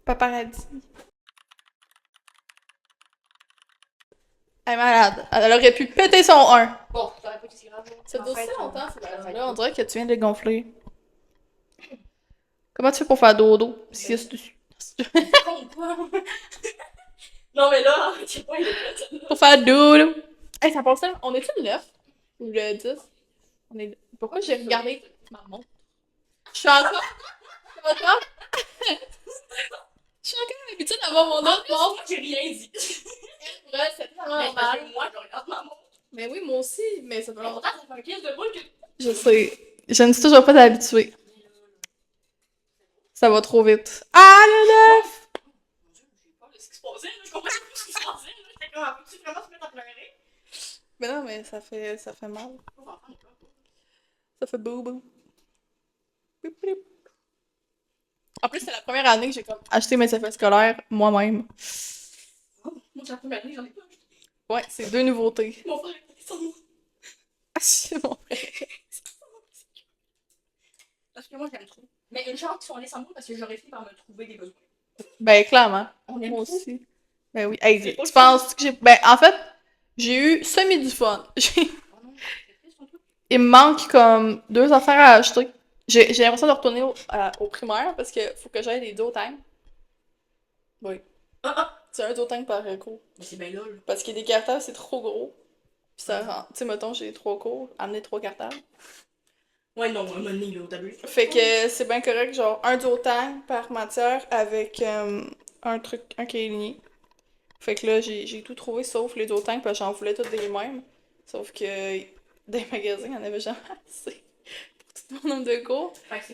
Paparazzi. Elle est malade. Elle aurait pu péter son 1. Bon, t'aurais pas été si grave. Ça dure si longtemps, c'est là, on dirait que tu viens de le gonfler. Comment tu fais pour faire dodo? Si c'est dessus. con, quoi. Non, mais là, je sais pas, il est fait. Pour faire dodo. Hey, ça passe tellement. On est-tu le 9? Ou le 10? On est... Pourquoi j'ai regardé ma montre? Je suis encore... Encore? Je suis encore l'habitude d'avoir mon autre montre. Moi, j'ai rien dit. Pour elle, c'est tellement Mais parce normal. que moi, je regarde ma montre. Mais oui, moi aussi, mais ça fait Mais longtemps. pourtant, ça fait un 15 de mois que. Je sais. Je ne suis toujours pas habituée. Ça va trop vite. Ah, le 9! Mon Dieu, j'ai peur de ce qui se passait, là. Je comprends pas ce qui se passait, là. J'étais comme, peux-tu vraiment se mettre à pleurer? Mais non, mais ça fait mal. Ça fait boubou. Bip, bip. En plus, c'est la première année que j'ai comme acheté mes effets scolaires moi-même. Oh, moi, c'est la première année, j'en ai pas acheté. Ouais, c'est 2 nouveautés. Mon frère a ça de moi. Ah, c'est bon. Parce que moi, j'aime trop. Mais une chance qu'ils sont allés sans moi parce que j'aurais fini par me trouver des besoins. Ben, clairement. On aime Moi trop. aussi. Ben oui. Hey, C'est pas tu le fun. penses que j'ai. Ben, en fait, j'ai eu semi du fun. Oh non, c'est triste, ton truc. Il me manque comme 2 affaires à acheter. J'ai l'impression de retourner au primaire parce que faut que j'aille des duo-tanks. Oui. C'est un duo-tank par cours. Mais c'est bien là, là. Parce que des cartables, c'est trop gros. Puis ça rend. Tu sais, mettons, j'ai 3 cours, amener 3 cartables. Ouais, non, un moment donné, là, au début. Fait que c'est bien correct, genre un duo-tank par matière avec un qui est lié. Fait que là, j'ai tout trouvé sauf les duo-tanks parce que j'en voulais toutes des mêmes. Sauf que dans les magasins, il y en avait jamais assez pour tout mon nombre de cours.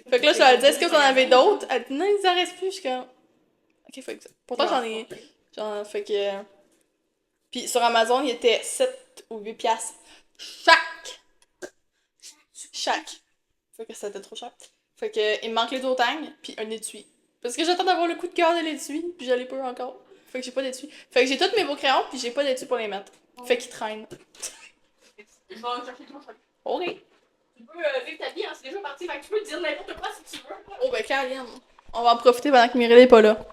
Fait que là, je leur ai dit, est-ce que vous en avez d'autres? Elle dit, non, il en reste plus. Je suis comme, ok, fait que pourtant j'en ai. Fait que. Puis sur Amazon, il était 7 ou 8 piastres chaque. Chaque. Fait que c'était trop cher. Fait que il me manque les duo-tanks, puis un étui. Parce que j'attends d'avoir le coup de cœur de l'étui, puis je l'ai pas eu encore. Fait que j'ai pas d'étui. Fait que j'ai tous mes beaux crayons, puis j'ai pas d'étui pour les mettre. Fait qu'ils traînent. Je vais en chercher tout, je Ok. Tu peux vivre ta vie, hein, c'est déjà parti, fait que tu peux dire n'importe quoi si tu veux. Oh ben Karine, on va en profiter pendant que Mireille est pas là.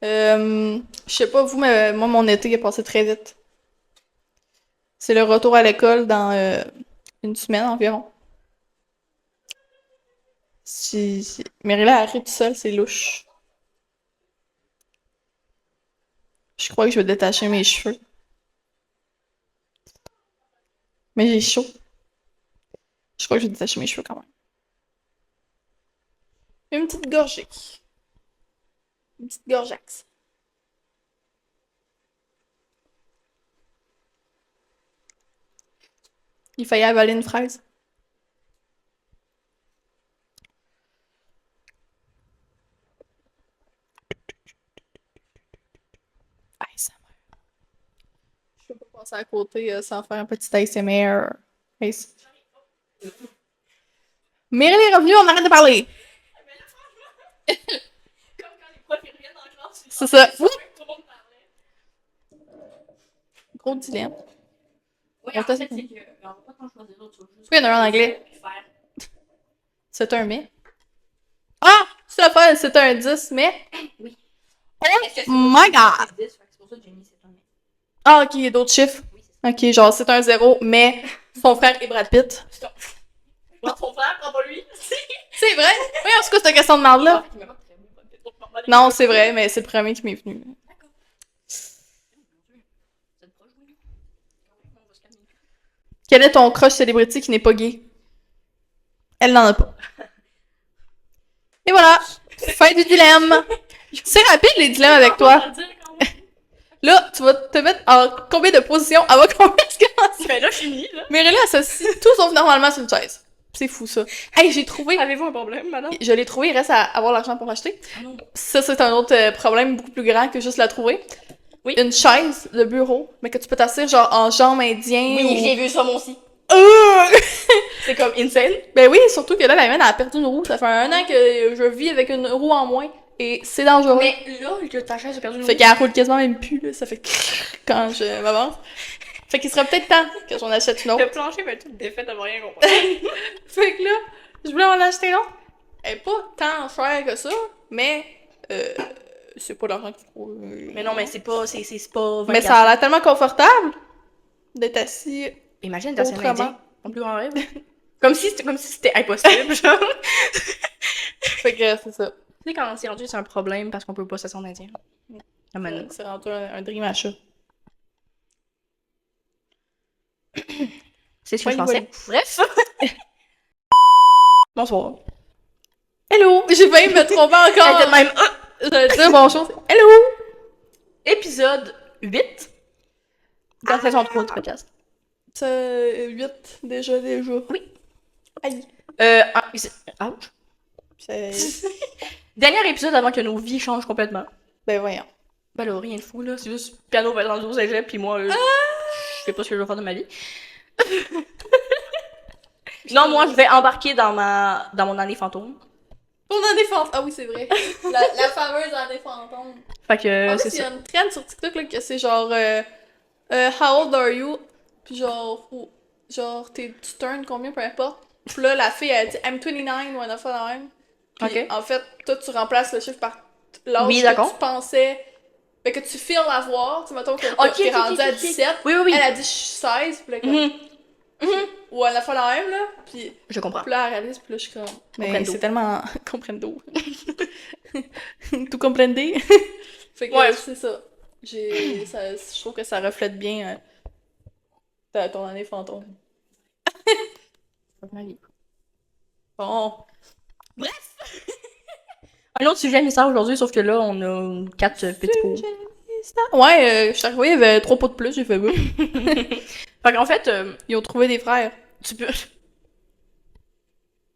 Je sais pas vous, mais moi mon été est passé très vite. C'est le retour à l'école dans une semaine environ. Si Mireille arrive toute seule, c'est louche. Je crois que je vais détacher mes cheveux. Mais j'ai chaud. Je crois que je vais détacher mes cheveux quand même. Une petite gorgée. Une petite gorgeaxe. Il fallait avaler une fraise. ASMR. Je peux pas passer à côté sans faire un petit ASMR. Meryl est revenue, on arrête de parler. Mais là, franchement, comme quand les profs ils reviennent en classe, C'est ça. tout le monde parlait. Gros dilemme. Oui, On en t'a- fait, c'est que on va pas t'en choisir d'autres, tu vas juste. Pourquoi il y en a un en anglais? Puis faire. C'est un mais. Ah! C'est pas, c'est un 10, mais. Oui. Oh Est-ce que c'est my god! c'est 10, fait que c'est pour ça que j'ai mis c'est un mais. Ah, ok, il y a d'autres chiffres. Oui, c'est ça. Ok, genre c'est un 0, mais son frère est Brad Pitt. Stop. Prends ton frère, prends pas lui. C'est vrai? Oui, en tout cas, cette question de marde là. Il m'a pas très bien, peut-être pour parler. Non, c'est vrai, mais c'est le premier qui m'est venu. D'accord. C'est proche, oui. On va se calmer. Quel est ton crush célébrité qui n'est pas gay? Elle n'en a pas. Et voilà! Fin du dilemme! C'est rapide les dilemmes avec toi. Là, tu vas te mettre en combien de positions avant qu'on puisse commencer? Ben là, fini, là. Mireille associe tout sauf normalement sur une chaise. C'est fou ça. Hey, j'ai trouvé. Avez-vous un problème, madame? Je l'ai trouvé, il reste à avoir l'argent pour l'acheter. Ah non. Ça, c'est un autre problème beaucoup plus grand que juste la trouver. Oui. Une chaise de bureau, mais que tu peux t'asseoir genre en jambes indien. Oui, ou... j'ai vu ça, moi aussi. Euh! C'est comme insane. Ben oui, surtout que là, la mienne, elle a perdu une roue. Ça fait un an que je vis avec une roue en moins. Et c'est dangereux. Mais là, que ta chaise a perdu une Fait roue. qu'elle roule quasiment même plus, là. Ça fait quand je m'avance. Fait qu'il serait peut-être temps que j'en achète une autre. Le plancher va être tout défait, t'as rien compris. Fait que là, je voulais en acheter une autre. Elle est pas tant chère que ça, mais c'est pas l'argent qu'il faut. Mais non, mais c'est pas 24. Mais ça a l'air tellement confortable d'être assis. Imagine dans un Autrement. indien. Mon plus grand rêve. comme si c'était impossible, genre. Fait que c'est ça. Tu sais, quand c'est rendu, c'est un problème parce qu'on peut pas s'asseoir en indien. Ah, man. C'est rendu un dream achat. C'est ce que je pensais. Bref. Bonsoir. Hello! J'ai failli me tromper encore! Elle était même... J'allais dire bonjour. Hello! Épisode 8 de la saison 3 du podcast. C'est 8 déjà. Oui. Aïe. Ouch. C'est... Dernier épisode avant que nos vies changent complètement. Ben voyons. Ben là, rien de fou, là. C'est juste piano va être rendu au cégep, puis moi, je sais pas ce que je vais faire de ma vie. Non, moi, je vais embarquer dans mon année fantôme. Ton année fantôme. Ah oui, c'est vrai. la fameuse année fantôme. Fait que, En c'est plus, il y ça. a une trend sur TikTok là, que c'est genre How old are you? Puis genre, tu turns combien, peu importe. Puis là, la fille, elle dit I'm 29 ou un affaire de même. Puis Ok. en fait, toi, tu remplaces le chiffre par l'âge Oui, que d'accord. tu pensais. Ben, que tu files l'avoir. Tu sais, mettons que Ok, t'es ok, rendu ok, à ok. 17. Oui, oui, oui. Elle a dit je suis 16. Puis là, comme. Mhm. Ou un affaire de même, là. Puis Je comprends. puis là, elle réalise, puis là, je suis comme. Mais Comprendo. c'est tellement. Comprendo. Tout comprendé. Fait que Ouais. c'est ça. Je trouve que ça reflète bien ton année fantôme. Bon. Bref! Un autre sujet mystère aujourd'hui, sauf que là, on a 4 petits pots. Ouais, je suis arrivée, il y avait 3 pots de plus, j'ai fait boum. Fait qu'en fait, Ils ont trouvé des frères. tu peux...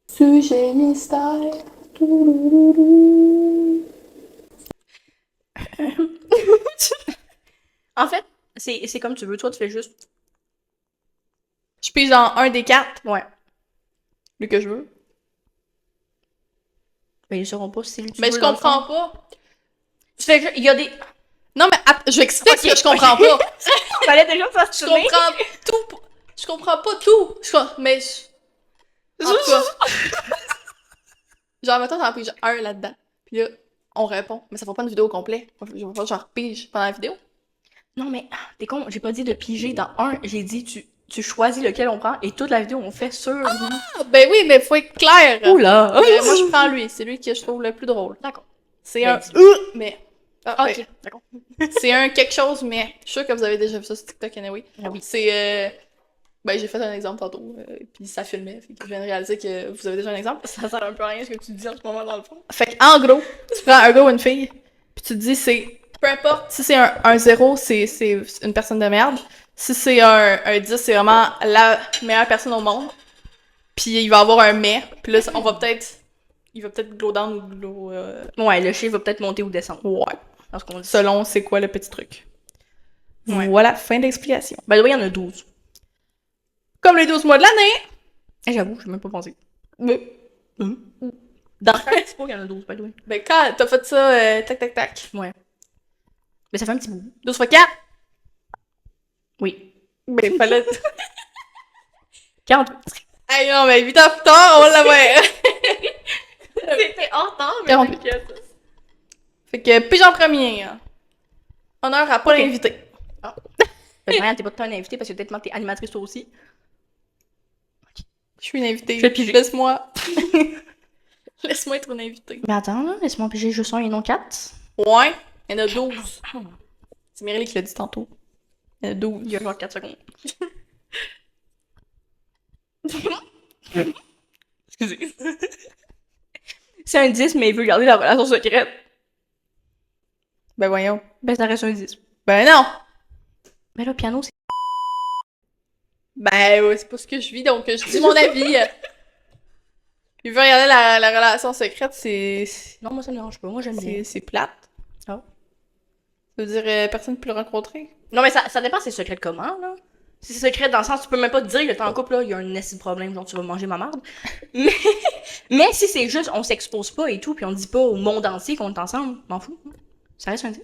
Sujet mystère. En fait, c'est comme tu veux. Toi, tu fais juste... Je pige dans un des 4, Ouais. le que je veux. Mais ils sauront pas si tu Mais veux, je dans le comprends fond. pas. Tu fais juste... Il y a des... Non, mais je vais expliquer Ok, ce que je comprends pas. Fallait déjà Je s'assumer. comprends tout. Je comprends pas tout. Mais en tout cas. Genre, mettons, t'en piges un là-dedans. Puis là, on répond. Mais ça fait pas une vidéo au complet. Je vais pas genre pige pendant la vidéo. Non, mais t'es con, j'ai pas dit de piger dans un. J'ai dit tu choisis lequel on prend et toute la vidéo on fait sur lui. Ah, ben oui, mais faut être clair. Oula! Moi, je prends lui. C'est lui que je trouve le plus drôle. D'accord. C'est Ben, un dis-le. mais. Ah, Ok, ouais. d'accord. C'est un quelque chose, mais. Je suis sûre que vous avez déjà vu ça sur TikTok, anyway. Ah oui. C'est. Ben, j'ai fait un exemple tantôt, puis ça filmait. Fait que je viens de réaliser que vous avez déjà un exemple. Ça sert un peu à rien ce que tu dis en ce moment dans le fond. Fait qu'en gros, tu prends un gars ou une fille, puis tu te dis c'est. Peu importe, si c'est un 0, c'est une personne de merde. Si c'est un 10, c'est vraiment la meilleure personne au monde. Puis il va avoir un mais, puis là, on va peut-être. Il va peut-être glow down ou glow. Ouais, le chiffre va peut-être monter ou descendre. Ouais. Dans ce qu'on dit. Selon c'est quoi le petit truc. Ouais. Voilà, fin d'explication. By the way, il y en a 12. Comme les 12 mois de l'année! Eh, j'avoue, j'ai même pas pensé. Mais, Dans chaque petit pot, il y en a 12, by the way. ben, quand t'as fait ça, tac, tac, tac. Ouais. Mais ça fait un petit bout. 12 fois 4? Oui. Ben, fallait. 48. Hey, non, mais 8 ans plus tard, on va l'avoir. C'était hors temps, mais 48. t'inquiète. Fait que, pige en premier. Hein. Honneur à pas Ok. l'invité. Ben, Marianne, t'es pas un invité parce que peut-être que t'es animatrice toi aussi. Je suis une invitée. Je vais piger. Laisse-moi. Laisse-moi être une invitée. Mais attends, là, laisse-moi piger juste un et non 4. Ouais, il y en a 12. C'est Mireille qui l'a dit tantôt. Il y en a 12. Il y a genre 4 secondes. Excusez. C'est un 10, mais il veut garder la relation secrète. Ben voyons. Ben, ça reste un 10. Ben non! Mais là, piano, c'est... Ben ouais, c'est pas ce que je vis, donc je dis mon avis. Il veut regarder la relation secrète, c'est Non, moi, ça me dérange pas. Moi, j'aime bien. c'est plate. Ah. Ça veut dire personne ne peut le rencontrer. Non, mais ça dépend c'est secret de comment, là. Si c'est secret dans le sens, tu peux même pas te dire que t'es en couple, là, il y a un esti de problème, genre tu vas manger ma marde. Mais si c'est juste, on s'expose pas et tout, puis on dit pas au monde entier qu'on est ensemble, m'en fous. Ça reste un 10.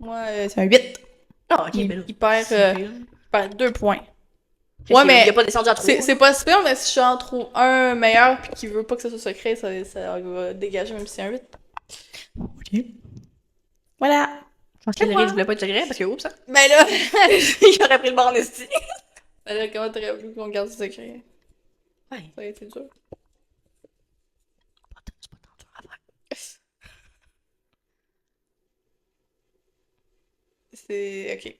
Moi, c'est un 8. Ah, ok, Il, ben là. il perd, C'est il perd 2 points. Ouais, Ouais, mais il a pas descendu à 3. c'est pas super, mais si j'en trouve un meilleur pis qui veut pas que ça soit secret, ça va dégager même si c'est un 8. Ok. Voilà. Je pense que les voulait pas être secret parce que, oups, hein. Ben là... J'aurais pris le bord en esti. Ben là, comment t'aurais voulu qu'on garde ce secret? Ouais. Ça a été dur. C'est pas tant dur à faire. C'est... Ok.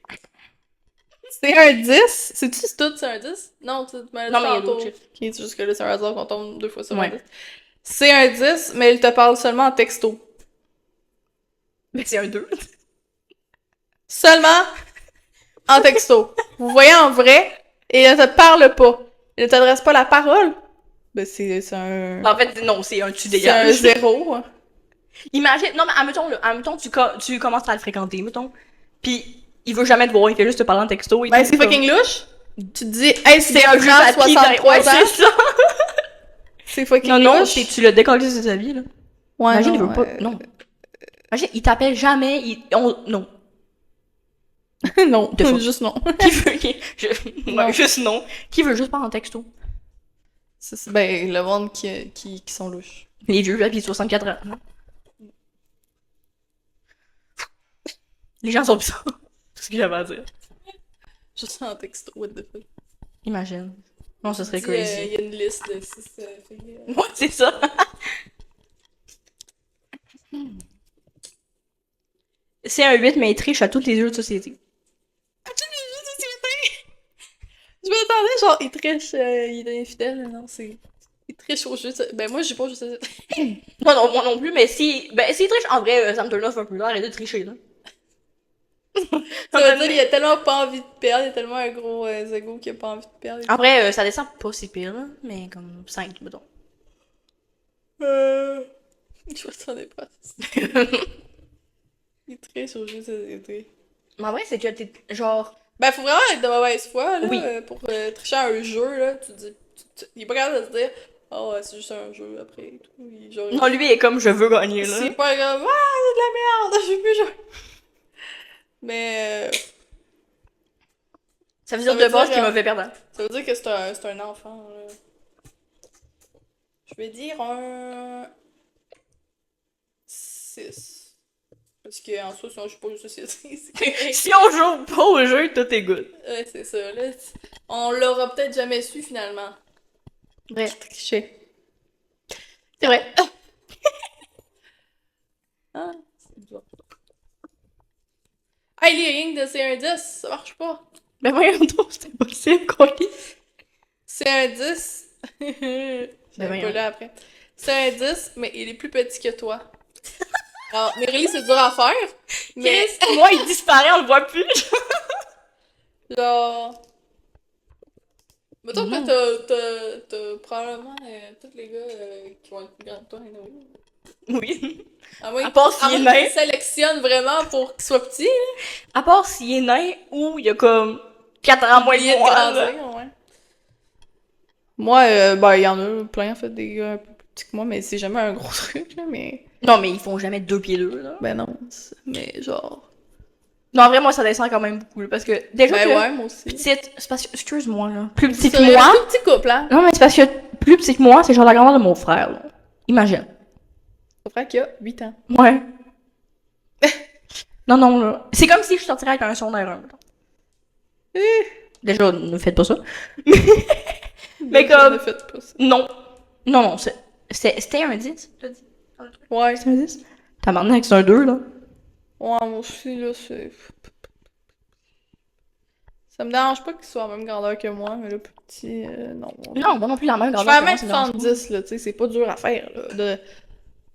C'est un 10? C'est-tu tout, c'est un 10? Non, tu m'as dit Non, mais il y a tantôt. d'autres chiffres. Ok, c'est juste que là, c'est un hasard qu'on tombe 2 fois sur un Ouais. 10. C'est un 10, mais il te parle seulement en texto. Mais c'est un 2. Seulement en texto. Vous voyez en vrai, et il ne te parle pas. Il ne t'adresse pas la parole. Ben, c'est un... En fait, non, c'est un tu C'est dégages. un 0. Imagine, non, mais admettons, tu commences à le fréquenter, mettons. Pis il veut jamais te voir, il fait juste te parler en texto et Ben, tout. c'est fucking louche. Tu te dis, hey, c'est un jeu grand à pied 63 ouais, ans. c'est ça. C'est fucking Non, non, louche. tu le décolles de sa vie, là. Ouais, Imagine, non, il veut pas. Non. Imagine, il t'appelle jamais, non. non, De fois. juste non. Qui veut. Non. Ouais, juste non. Qui veut juste parler en texto? Ben, le monde qui sont louches. Les vieux, là, pis 64 ans. Les gens sont bizarres. C'est ce que j'avais à dire. Juste en texto, what the fuck. Imagine. Non, ce serait Il crazy. y a une liste de 6 filles. Ouais, c'est ça. C'est un 8, mais il triche à tous les jeux de société. Je m'attendais, genre, il triche, il est infidèle, non, c'est... Il triche aux jeux de... Ben, moi, j'ai pas aux jeux de... Moi non plus, mais s'il triche, en vrai, ça me turn off un peu. Là, arrête de tricher, là. Ça veut dire, il a tellement pas envie de perdre, il a tellement un gros ego qu'il a pas envie de perdre. Après, ça descend pas si pire, là, mais comme 5, mettons. Je m'attendais pas à ça. Il triche aux jeux de société. Mais en vrai, c'est que t'es, genre... Ben, faut vraiment être de mauvaise foi, là, Oui. pour tricher à un jeu, là. Tu dis... il est pas capable de se dire, oh, c'est juste un jeu, après, et tout. Genre, Non, lui, il est comme, je veux gagner, là. c'est pas comme, ah, c'est de la merde, je veux plus jouer. Mais... Ça veut dire ça de veut base dire, qu'il m'a fait perdre. ça veut dire que c'est un enfant, là. Je vais dire un... 6. Parce qu'en soi, si on joue pas aux jeux de société, c'est correct. Si on joue pas au jeu, tout est good. Ouais, c'est ça, là. On l'aura peut-être jamais su, finalement. Vrai. Triché. C'est vrai. Ah, c'est bizarre. Hey, les rings de c'est un 10, ça marche pas. Ben voyons donc, c'est impossible qu'on lise. C'est un 10. J'avais pas voyons. là après. C'est un 10, mais il est plus petit que toi. Alors, Merely, c'est dur à faire. Mais, Chris, moi, il disparaît, on le voit plus. genre... Mettons Mhm. que t'as probablement tous les gars qui vont être plus grands que toi, anyway. Oui. À moins À part à s'il est moins nain. qu'ils sélectionnent vraiment pour qu'il soit petit. À part s'il est nain ou il y a comme 4 ans moins Moyen de de moi, là. grandir, ouais. Moi, ben, il y en a plein, en fait, des gars un peu plus petits que moi, mais c'est jamais un gros truc, là, mais... Non, mais ils font jamais 2 pieds 2, là. Ben non, mais genre... Non, en vrai, moi, ça descend quand même beaucoup, là, parce que déjà Ben que ouais, moi aussi. petite, c'est parce que, excuse-moi, là, plus petit C'est que un moi. tout petit couple, hein? Non, mais c'est parce que plus petit que moi, c'est genre la grandeur de mon frère, là. Imagine. Mon frère qui a 8 ans. Ouais. Non, non, là. C'est comme si je sortirais avec un son d'air 1, Déjà, ne faites pas ça. Mais comme... Ne faites pas ça. Non. Non, non, c'était un 10, t'as dit? Ouais. C'était un 10? Tabarnak, c'est un 2, là. Ouais, moi aussi, là, c'est... Ça me dérange pas qu'il soit à la même grandeur que moi, mais le plus petit, non. Non, moi non plus, la même Je grandeur. fais que moi, ça me dérange pas. 1m70, là, tu sais, c'est pas dur à faire, là.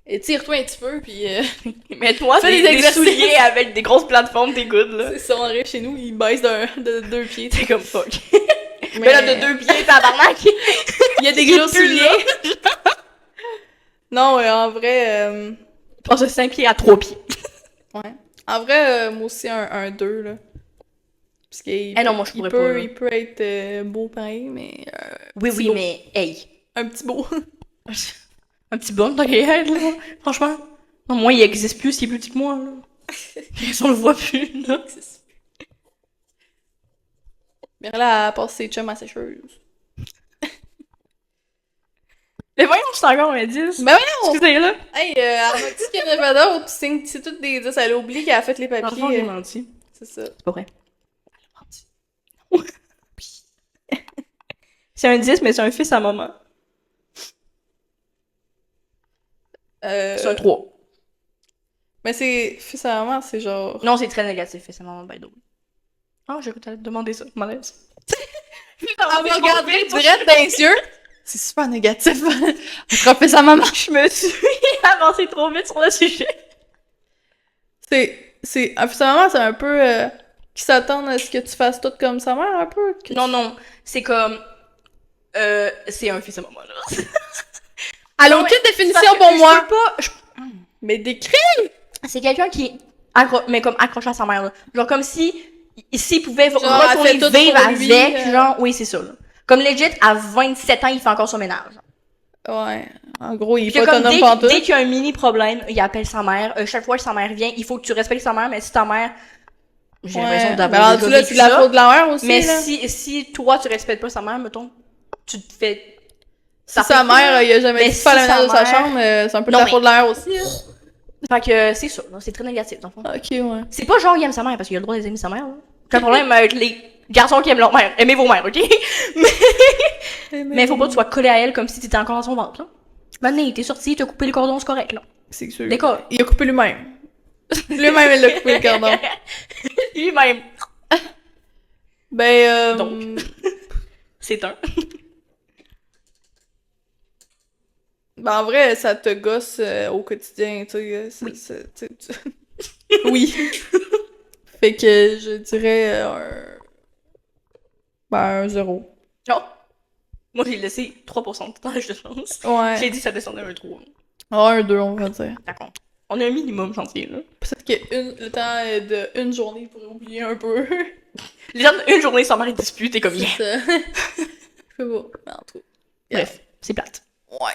Étire-toi un petit peu, pis Mais toi, Fais des des exercices. souliers avec des grosses plateformes, t'es good, là. c'est ça, on arrive chez nous, il baisse de 2 pieds, tu T'es sais. comme fuck. Mais là, de 2 pieds, tabarnak. Il y a des Il est gros plus souliers. Non, en vrai, Je passe de 5 pieds à 3 pieds. ouais. En vrai, moi aussi, un 2, là. Parce qu'il Eh non, moi, je pourrais pas, là. il peut être beau pareil, mais Oui, petit oui, beau. mais hey. Un petit beau. Un petit bon, t'inquiète, là. Franchement. Non, moi, il existe plus, il est plus petit que moi, là. On le voit plus, là. Mais là, elle passe ses chums à sécheuse. Mais voyons, je suis encore un 10. Ben voyons! Excusez, là. Hey, elle m'a dit qu'il n'y en avait d'autres, pis c'est toutes des 10. Elle a oublié qu'elle a fait les Dans le papiers. fond, j'ai menti. C'est ça. C'est pas vrai. C'est un 10, mais c'est un fils à maman. C'est un 3. Mais c'est fils à maman, c'est genre. Non, c'est très négatif, fils à maman, by the way. Ah, j'ai t'allais te demander ça, malaise. Elle m'a regardé direct dans les yeux. C'est super négatif. Attraper sa maman. Je me suis avancée trop vite sur le sujet. Un fils à maman, c'est un peu. Qui s'attendent à ce que tu fasses tout comme sa mère, un peu. Non, c'est comme. C'est un fils à maman, là. Elle a Non, aucune mais définition parce que pour moi. Je peux pas. Mais décris! C'est quelqu'un qui est mais comme accroché à sa mère, là. Genre comme si s'il pouvait Genre, retourner elle fait tout vivre pour lui, avec, genre, oui, c'est ça, là. Comme legit, à 27 ans, il fait encore son ménage. Ouais. En gros, il est Puis pas comme autonome pantoute. dès qu'il y a un mini problème, il appelle sa mère. Chaque fois que sa mère vient, il faut que tu respectes sa mère, mais si ta mère. J'ai l'impression d'avoir. Ben, là, c'est de la faute de la mère aussi. Mais là. si toi, tu respectes pas sa mère, mettons, tu te fais. Si sa mère, il a jamais Mais dit de faire si le ménage de sa sa mère- chambre, c'est un peu de Non, la mais- faute de la mère aussi. Là. Fait que c'est ça, là, c'est très négatif, dans le fond. Ok, ouais. C'est pas genre il aime sa mère, parce qu'il a le droit d'aimer sa mère, là. J'ai un problème avec les garçons qui aiment leur mère. Aimez vos mères, ok? Mais faut pas que tu sois collé à elle comme si t'étais encore dans son ventre, là. Maintenant, il t'est sorti, il t'a coupé le cordon, c'est correct, là. C'est sûr. D'accord. Il a coupé lui-même. Lui-même, il a coupé le cordon. Lui-même. Ben, Donc. C'est un. Ben, en vrai, ça te gosse au quotidien, tu sais. Oui. Fait que je dirais un 0. Non. Moi, j'ai laissé 3% de temps, je pense. Ouais. J'ai dit que ça descendait à un 3. Un 2, on va dire. D'accord. On a un minimum chantier, là. Peut-être que le temps d'une journée pour oublier un peu. Les gens, une journée sans mari dispute, et comme, yeah. C'est ça. Je sais pas. Mais en tout cas. Bref, c'est plate. Ouais.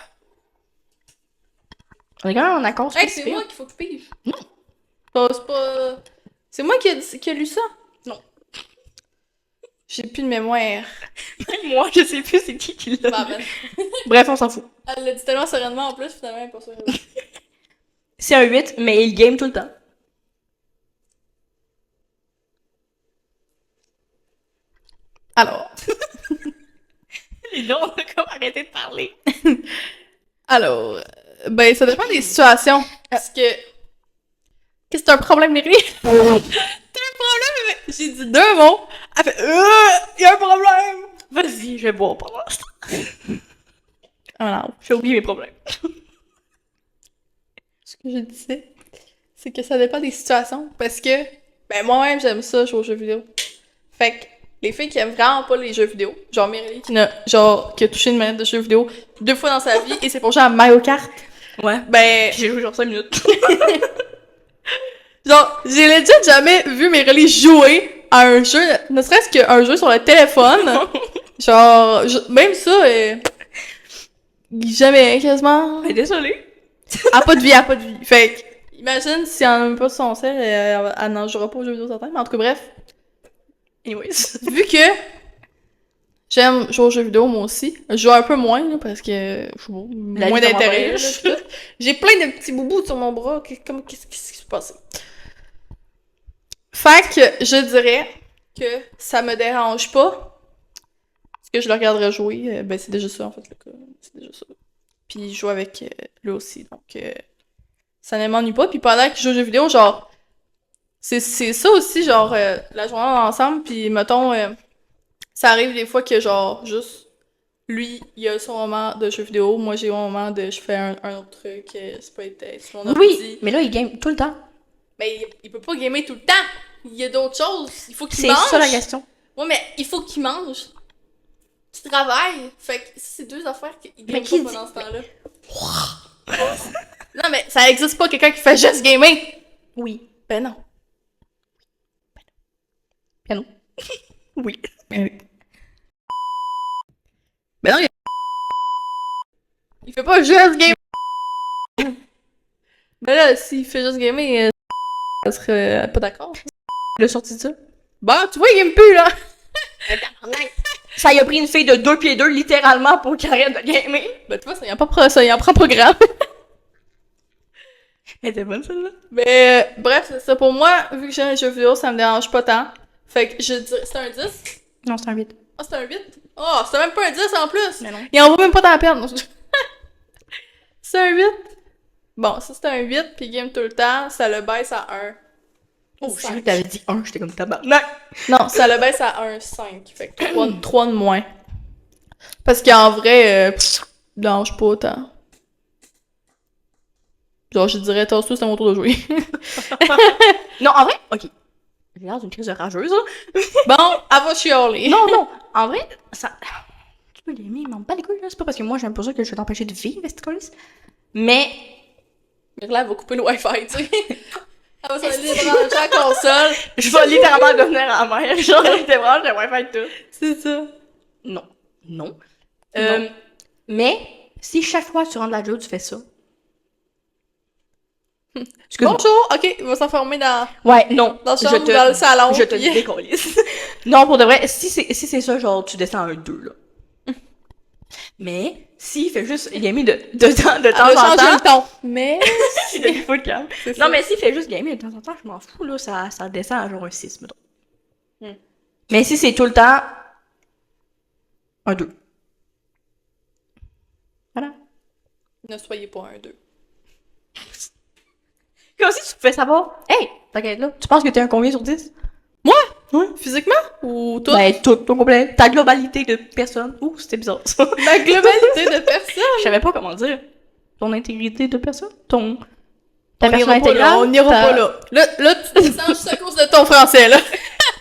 On est quand même en accord, Hey, pas c'est si pire. moi qu'il faut que je pige. Non. C'est pas... C'est moi qui a lu ça? Non. J'ai plus de mémoire. Même moi, je sais plus c'est qui l'a. Bah, lu. Bref, on s'en fout. Elle l'a dit tellement sereinement en plus, finalement, elle est pas sûre. C'est un 8, mais il game tout le temps. Alors. Et là, on a comme arrêté de parler. Alors. Ben, ça dépend des situations. Parce que. Qu'est-ce que c'est un problème, Myri? T'as un problème? Mais j'ai dit 2 mots. Elle fait. Y a un problème! Vas-y, je vais boire pendant l'instant. Alors. J'ai oublié mes problèmes. Ce que je disais, c'est que ça dépend des situations. Parce que, ben, moi-même, j'aime ça, jouer aux jeux vidéo. Fait que, les filles qui aiment vraiment pas les jeux vidéo, genre Myri, qui a touché une manette de jeux vidéo 2 fois dans sa vie, et c'est pour jouer à Mario Kart. Ouais. Ben, J'ai joué genre 5 minutes. genre, j'ai legit jamais vu Myri jouer à un jeu, ne serait-ce qu'un jeu sur le téléphone. Genre, même ça, jamais, quasiment. Mais désolée. Elle a pas de vie, elle a pas de vie. Fait que, imagine si elle a même pas son sel, elle n'en jouera pas aux jeux vidéo certains. Mais en tout cas, bref. Anyways. Vu que j'aime jouer aux jeux vidéo, moi aussi, je joue un peu moins, là, parce que je suis La moins vie de d'intérêt. mon là, tout. J'ai plein de petits boubous sur mon bras. Qu'est-ce qui se passe? Fait que je dirais que ça me dérange pas. Parce que je le regarderais jouer. Ben, c'est déjà ça, en fait, le cas. C'est déjà ça. Puis je joue avec lui aussi, donc ça ne m'ennuie pas. Puis pendant que je joue aux jeux vidéo, genre, c'est ça aussi, genre, la journée ensemble, puis mettons, ça arrive des fois que, genre, juste, lui, il a son moment de jeu vidéo, moi j'ai mon moment de je fais un autre truc, c'est pas été sur mon Oui, ordi. mais là, il game tout le temps. Mais il peut pas gamer tout le temps! Il y a d'autres choses, il faut qu'il C'est mange! ça la question. Ouais, mais il faut qu'il mange! Tu travailles! Fait que c'est 2 affaires qu'il Mais game qui pas dit- pendant ce temps-là. Non, mais ça existe pas quelqu'un qui fait juste gamer! Oui. Ben non. Piano. Oui. Ben non, il fait pas juste gamer! Ben là, s'il fait juste gamer, ça serait pas d'accord. Le sorti de ça? Bon, tu vois, il game plus, là! Ça y a pris une fille de 2 pieds 2 littéralement pour qu'elle arrête de gamer. Ben, tu vois, ça y en prend programme. Elle était bonne, celle-là. Mais, bref, c'est ça. Pour moi, vu que j'aime les jeux vidéo, ça me dérange pas tant. Fait que je dirais, c'est un 10? Non, c'est un 8. Ah, c'est un 8? Oh, c'est même pas un 10 en plus! Mais non. Il en vaut même pas dans la peine. C'est un 8? Bon, ça c'est un 8, puis game tout le temps, ça le baisse à 1. Oh, je savais que t'avais dit 1, j'étais comme tabarnak. Non, ça le baisse à 1,5. Fait que 3 de moins. Parce qu'en vrai, dérange pas autant. Genre, je dirais, toi c'est à mon tour de jouer. Non, en vrai, ok. J'ai l'air d'une crise de rageuse, là. Bon, elle va chialer. Non, en vrai, ça... Tu peux l'aimer, il m'en bat les couilles, là. C'est pas parce que moi, j'aime pas ça que je vais t'empêcher de vivre, cette colis. Mais... Là, elle va couper le Wi-Fi, tu sais. Elle va s'en aller brancher la console. Je vais littéralement devenir la mère. Genre, elle débranche le Wi-Fi et tout. C'est ça. Non. Non. Mais, si chaque fois que tu rentres la job, tu fais ça. Excuse-moi. Bonjour! Ok, il va s'enfermer dans... Ouais, non. Dans le chambre, dans le salon. Je te le décollisse. Non, pour de vrai, si c'est ça, genre, tu descends à un 2, là. Mais, s'il fait juste gamer de temps en temps... le ton. Mais... Il est fou de calme. Non, mais s'il fait juste gamer de temps en temps, je m'en fous, là, ça descend à genre un 6, mettons. Mais si c'est tout le temps... un 2. Voilà. Ne soyez pas un 2. Comme si tu pouvais savoir, hey, t'inquiète là, tu penses que t'es un combien sur 10? Moi? Ouais. Physiquement? Ou tout? Ben, tout au complet. Ta globalité de personne. Ouh, c'était bizarre, ça. Ma globalité de personne? Je savais pas comment dire. Ton intégrité de personne? Ta On personne n'ira pas là. On n'ira pas là. Là, tu descends juste à cause de ton français, là.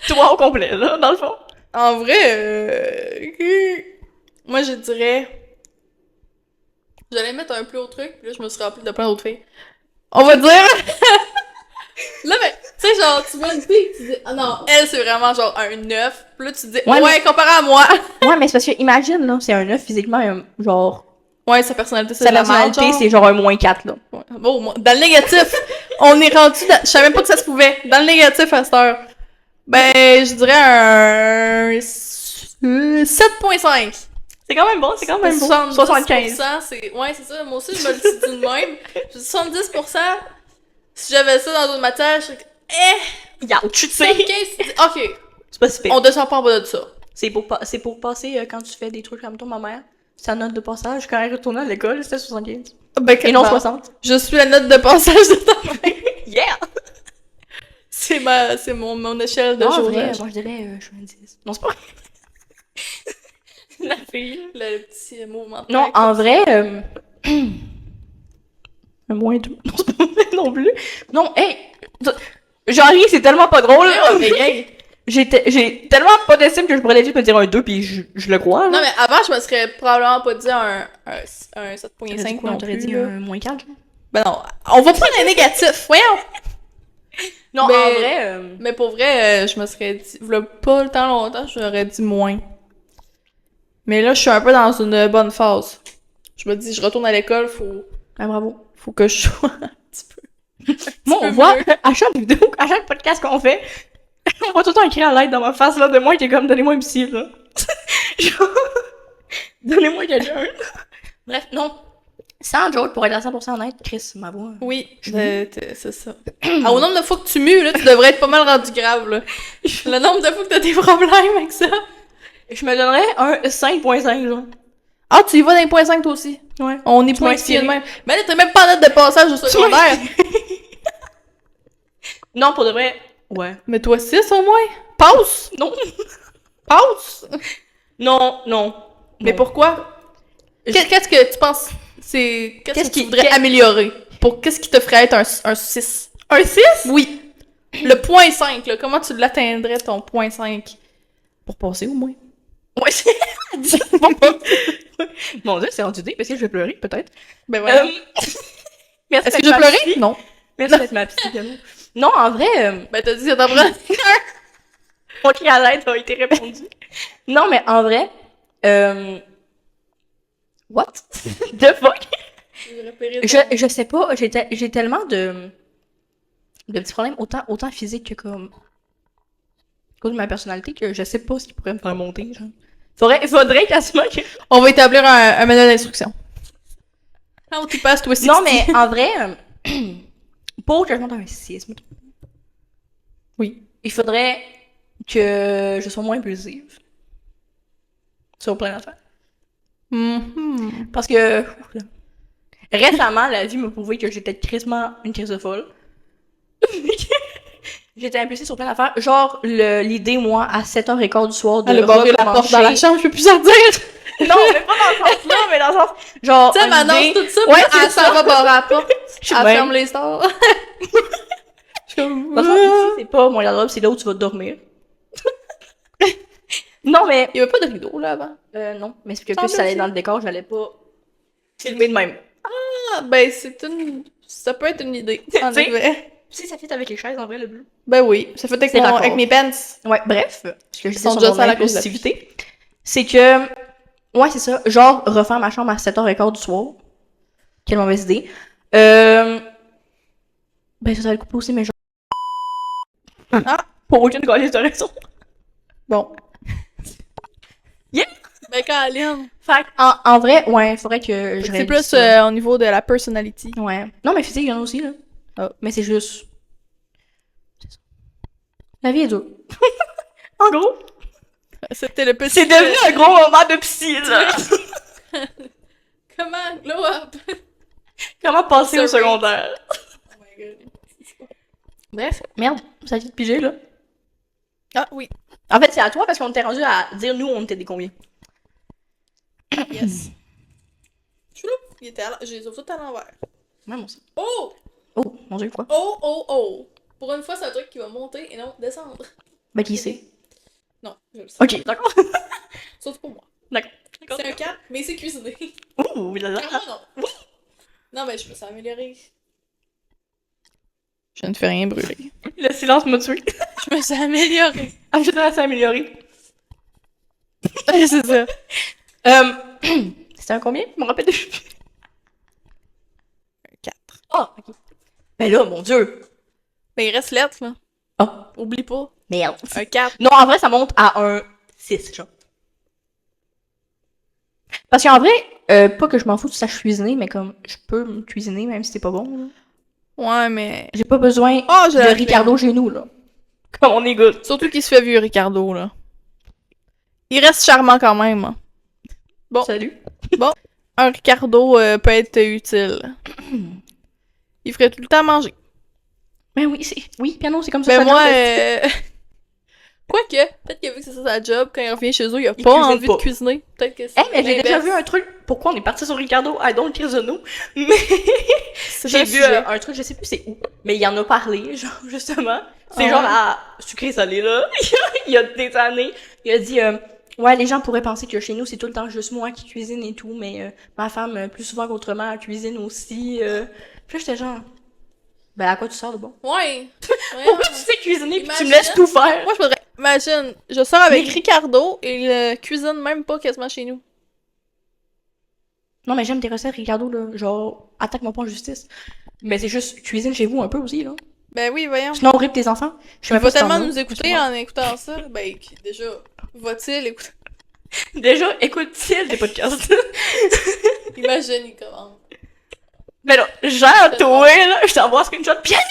Toi au complet, là, dans le fond. En vrai, moi, je dirais... J'allais mettre un plus haut truc, puis là, je me suis rappelé de plein d'autres filles. On va dire... Là, mais, tu sais, genre, tu vois une fille, tu dis, ah non, elle, c'est vraiment genre un 9. Puis là, tu dis, ouais, comparé à moi. Ouais, mais c'est parce que, imagine, là, c'est un 9 physiquement, genre... Ouais, sa personnalité, c'est sa personnalité, c'est genre un -4, là. Ouais. Bon, dans le négatif, on est rendu... Je savais même pas que ça se pouvait. Dans le négatif, à cette heure. Ben, je dirais un... 7.5. C'est quand même bon, c'est quand même bon. 75%, c'est... Ouais, c'est ça. Moi aussi, je me le dis de même. Je dis 70%. Si j'avais ça dans une matière, je serais... Youch, tu sais. 75, ok. C'est pas si pire. On descend pas en bas de ça. C'est pour passer, quand tu fais des trucs comme toi, ma mère, sa note de passage, quand elle retournait à l'école, c'était 75. Ben, Et non 60. Je suis la note de passage de ta mère. Yeah! C'est mon échelle de Non, en jour. vrai, moi je dirais, je suis un 10. Non, c'est pas vrai. La fille. Le petit mouvement. Non, en vrai, un -2. Non, c'est pas vrai non plus. Non, hey! J'en ris, c'est tellement pas drôle, là. Mais hey. J'ai tellement pas d'estime que je pourrais legit me dire un 2 pis je le crois, là. Non, mais avant, je me serais probablement pas dit un 7.5 non t'aurais plus. dit un -4, là. Ben non, on va prendre un négatif, voyons! Non, Mais- en vrai, Mais pour vrai, je me serais dit, v'là pas le temps longtemps, j'aurais dit moins. Mais là, je suis un peu dans une bonne phase. Je me dis, je retourne à l'école, ah, bravo. faut que je sois un petit peu. Moi, on peu voit, mieux. à chaque vidéo, à chaque podcast qu'on fait, on voit tout le temps écrit à l'aide dans ma face, là, de moi qui est comme, donnez-moi un psy, là. Genre, donnez-moi quelqu'un. Bref, non. Sans joke, pour être à 100% honnête, Chris, ma voix. Oui, c'est ça. Au nombre de fois que tu mues, là, tu devrais être pas mal rendu grave, là. Le nombre de fois que t'as des problèmes avec ça. Je me donnerais un 5.5, genre. Ah, tu y vas dans les points 5 toi aussi? Ouais. On est Tu m'as pas inspiré de inspiré. même. Mais là, t'as même pas en note de passage au secondaire. Non, pour de vrai, ouais. Mais toi 6 au moins? Passe! Non. Passe! Non. Mais pourquoi? Qu'est-ce que tu penses? Qu'est-ce que tu voudrais qu'est- améliorer? Qu'est-ce qui te ferait être un 6? Un 6? Oui. Le point 5, là. Comment tu l'atteindrais, ton point 5? Pour passer au moins. Ouais, c'est... Mon Dieu, c'est rendu dé, parce que je vais pleurer, peut-être. Ben voilà. Merci Est-ce que d'être je ma pleurais? psy. Non. Merci d'être ma psy, Gano. Non, en vrai, Ben t'as dit que t'en prends. mon cri à l'aide a été répondu. Non, mais en vrai, what? The fuck? Je sais pas, j'ai tellement de petits problèmes, autant physiques que comme... à cause de ma personnalité, que je sais pas ce qui pourrait me faire monter, genre. Faudrait quasiment que... On va établir un manuel d'instruction. How to pass to a 60. Non, mais en vrai, pour que je monte un 6, Oui. il faudrait que je sois moins impulsive. Sur plein d'affaires. Parce que récemment, la vie m'a prouvé que j'étais crissement une crise de folle. J'étais impulsive sur plein d'affaires. Genre, l'idée, moi, à 7h15 du soir, de Elle a barré la porte dans la chambre, je peux plus sortir. Non, mais pas dans ce sens-là, mais dans le sens... Genre, Tu sais, elle m'annonce tout ça, Ouais, puis elle s'en va barrer la porte. Je suis Elle même- ferme les stores. Je suis comme... Dans le sens, ici, c'est pas mon garde-robe, c'est là où tu vas dormir. Non, mais... Il y avait pas de rideau, là, avant. Non, mais c'est que Semble plus ça allait aussi. dans le décor, j'allais pas filmer de même. Ah, ben, ça peut être une idée, en Tu sais. effet. Si ça fit avec les chaises, en vrai, le bleu. Ben oui, ça fait avec, C'est raccord. avec mes pants. Ouais, bref, ce que je disais sont sur déjà mon ça à la cause de la impulsivité, c'est que... Ouais, c'est ça. Genre, refaire ma chambre à 7h15 du soir. Quelle mauvaise idée. Ben, ça va le couper aussi, mais genre... Ah. Pour aucune galerie de raison. Bon. Yeah. Ben, Caroline. Fait en vrai, ouais, il faudrait que je C'est réalise plus ça. au niveau de la personality. Ouais. Non, mais physique, il y en a aussi, là. Ah. Mais c'est juste... C'est ça. La vie est dure. En gros, C'était le petit... c'est devenu un gros moment de psy, là. Comment? Glow up! Comment passer au Sorry. secondaire? Oh my god. Bref, merde, ça a été pigé, là. Ah, oui. En fait, c'est à toi parce qu'on était rendu à dire nous, on était des combien. Yes. Chouloup! Il était j'ai les autres tout à l'envers. Ouais, mon sang. Oh! Oh, mon dieu, quoi. Oh, oh, oh! Pour une fois, c'est un truc qui va monter et non descendre. Ben, qui sait? Non, je le sais. Ok, d'accord. Sauf pour moi. D'accord. C'est un 4, mais c'est cuisiné. Ouh, là là. Clairement, non. Non, mais je me suis améliorée. Je ne fais rien brûler. Le silence m'a tué. Je me suis améliorée. Ah, je t'ai amélioré. C'est ça. C'était un combien? Je me rappelle de... Un 4. Ah, ok. Ben là, mon dieu. Mais il reste lettre, là. Ah, Oublie pas. merde. Un 4. Non, en vrai, ça monte à un 6, genre. Parce qu'en vrai, pas que je m'en fous de ça cuisiner, mais comme, je peux me cuisiner même si c'est pas bon, là. Ouais, mais... J'ai pas besoin Oh, j'ai de la Ricardo chez nous, là. Comme on est good. Surtout qu'il se fait vieux, Ricardo, là. Il reste charmant quand même. Hein. Bon. Salut. Un Ricardo peut être utile. Il ferait tout le temps manger. Ben oui, oui, piano, c'est comme ça. Ben ça moi, donne. quoique, peut-être qu'il a vu que c'est ça sa job, quand il revient chez eux, il a Il pas cuisine envie pas. de cuisiner. Peut-être que c'est Mais j'ai déjà l'inverse. vu un truc. Pourquoi on est parti sur Ricardo? I don't care the know. Mais C'est j'ai un vu sujet. un truc, je sais plus c'est où. Mais il en a parlé, genre, justement. C'est Ah genre ouais? à sucré-salé, là. Il y a des années. Il a dit, ouais, les gens pourraient penser que chez nous, c'est tout le temps juste moi qui cuisine et tout, mais ma femme, plus souvent qu'autrement, elle cuisine aussi. Puis là, j'étais genre, ben à quoi tu sors de bon? Ouais. Pourquoi tu sais cuisiner puis tu me Imagine. laisses tout faire? Moi, je voudrais... Imagine, je sors avec Mais- Ricardo et il cuisine même pas quasiment chez nous. Non, mais j'aime tes recettes, Ricardo, là. Genre, attaque-moi pas en justice. Mais c'est juste, cuisine chez vous un peu aussi, là. Ben oui, voyons. Sinon, on rip tes enfants. Je sais Il même va pas si t'en tellement as. nous écouter en écoutant ça. Ben, déjà, va-t-il écouter? Déjà, écoute-t-il des podcasts? Imagine, il commande. Mais là, genre, toi, là, je t'envoie un screenshot piano!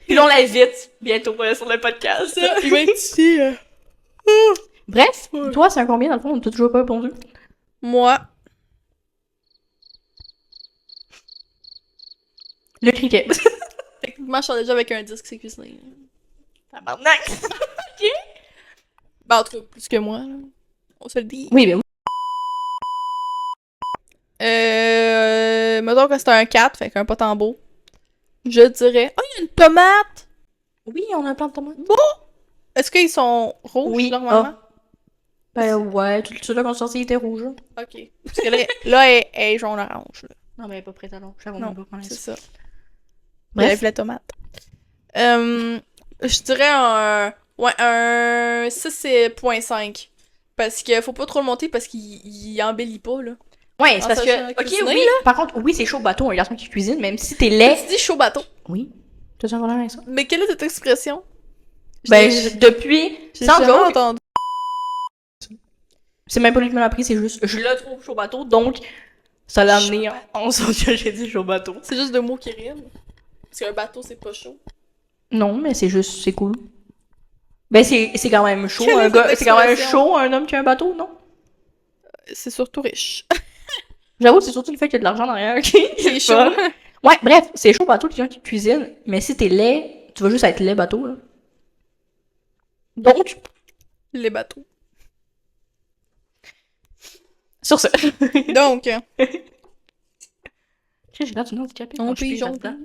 Puis là, on l'invite bientôt sur le podcast. Il va être ici. Bref, toi, c'est un combien dans le fond? On t'a toujours pas répondu. Moi, Le cricket. techniquement, je sors déjà avec un disque, c'est cuisiné. Tabarnak! Ben, en tout cas, plus que moi, là. On se le dit. Oui, mais oui. Mettons que c'était un 4, fait qu'un potambeau beau. Je dirais. Oh, il y a une tomate! Oui, on a un plan de tomate. Est-ce qu'ils sont rouges, Oui. normalement? Ben ouais, tout ceux-là qu'on sorti, ils étaient rouges. Ok. Parce que là elle est jaune-orange. là. Non, mais elle est pas prête à l'eau. J'avoue, Non, même pas prendre C'est ça. ça. Bref. Bref, la tomate. Je dirais un 6.5. Parce qu'il faut pas trop le monter parce qu'il embellit pas, là. Ouais, c'est Ah, parce ça, que. Ok, cuisiner, oui. Par contre, oui, c'est chaud bateau, un garçon qui cuisine, même si t'es laid. Tu dis chaud bateau. Oui. T'as un problème avec ça? Mais quelle est cette expression? Ben, J'ai depuis. j'ai Sans jamais joke, entendu. C'est même pas lui qui me l'a appris, c'est juste, je le trouve chaud bateau, donc ça l'a amené en sorte que j'ai dit chaud bateau. C'est juste deux mots qui riment. Parce qu'un bateau, c'est pas chaud. Non, mais c'est juste, c'est cool. Ben, c'est quand même chaud, Quelle un est gars, cette c'est quand même expression? chaud, un homme qui a un bateau, non? C'est surtout riche. J'avoue, c'est surtout le fait qu'il y a de l'argent derrière qui C'est est chaud. fun. Ouais, bref, c'est chaud bateau, quelqu'un qui cuisine, mais si t'es laid, tu vas juste être laid bateau, là. Donc, Les bateaux. sur ce. Donc, J'ai l'air d'une handicapée. on quand je pige, pige on là-dedans.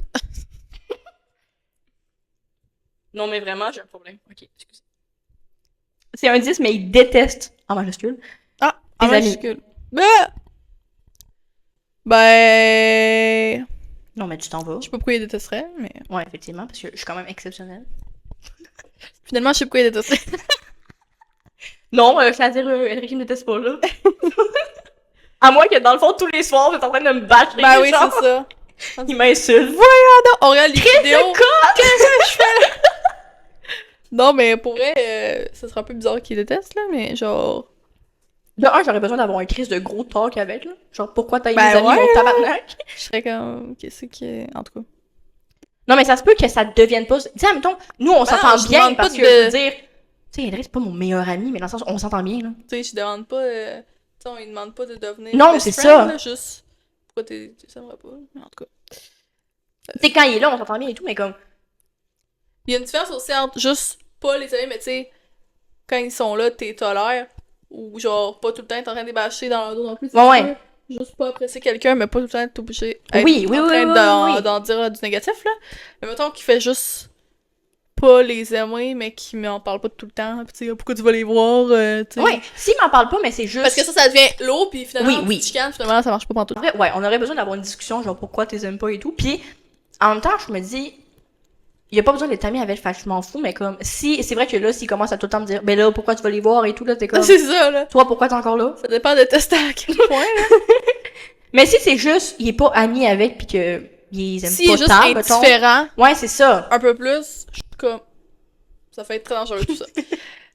Non, mais vraiment, j'ai un problème. Ok, excuse. C'est un 10, mais il déteste, en majuscule, Ah, tes en amis. majuscule. Ben... Non, mais tu t'en vas. Je sais pas pourquoi il détesterait, mais... Ouais, effectivement, parce que je suis quand même exceptionnelle. Finalement, je sais pourquoi il détesterait. Non, je tiens à dire, Elric, il me déteste pas, là. À moins que, dans le fond, tous les soirs, vous êtes en train de me battre. Ben oui, genre, c'est ça. Il m'insulte. Non, on regarde les vidéos. Non, mais pour vrai, ça serait un peu bizarre qu'il déteste, là, mais genre... De un, j'aurais besoin d'avoir un crise de gros talk avec, là. Genre, pourquoi t'as Ben mes amis, ouais, mon tabarnak? Je serais comme... Qu'est-ce qui... En tout cas... Non, mais ça se peut que ça devienne pas... Tu sais, admettons, nous, on s'entend je bien demande pas parce que, de- je veux dire... Tu sais, Elric, c'est pas mon meilleur ami, mais dans le sens, on s'entend bien, là. Tu sais, je demande pas... Tu sais, on lui demande pas de devenir... Non, best c'est friend, ça. Là, juste... Pourquoi tu s'aimerais pas? Mais en tout cas... Tu sais, quand il est là, on s'entend bien et tout, mais comme... Il y a une différence aussi entre juste pas les amis, mais tu sais... Quand ils sont là, t'es tolères. Ou genre, pas tout le temps t'es en train de les bâcher dans leur dos non plus. Ouais, ouais. Juste pas apprécier quelqu'un, mais pas tout le temps être obligé d'être Oui, oui, en oui, train oui, oui. d'en dire du négatif, là. Mais mettons qu'il fait juste pas les aimer, mais qu'il m'en parle pas tout le temps. Pis tu sais, pourquoi tu vas les voir, tu sais. Ouais, s'il m'en parle pas, mais c'est juste... Parce que ça devient lourd, pis finalement, Oui, oui. tu te chicanes, finalement, ça marche pas pantoute. En vrai, ouais, on aurait besoin d'avoir une discussion, genre, pourquoi t'es aimes pas et tout. Puis, en même temps, je me dis... Il y a pas besoin d'être ami avec, fait que je m'en fous, mais comme... Si... C'est vrai que là, s'il commence à tout le temps me dire, ben là, pourquoi tu vas les voir et tout, là, t'es comme... C'est ça, là. Toi, pourquoi t'es encore là? Ça dépend de tester à quel point, là. Mais si c'est juste, il est pas ami avec pis que ils aiment S'il pas est juste tant, mettons. indifférent, Ouais, c'est ça. un peu plus, je suis comme... Ça fait être très dangereux, tout ça.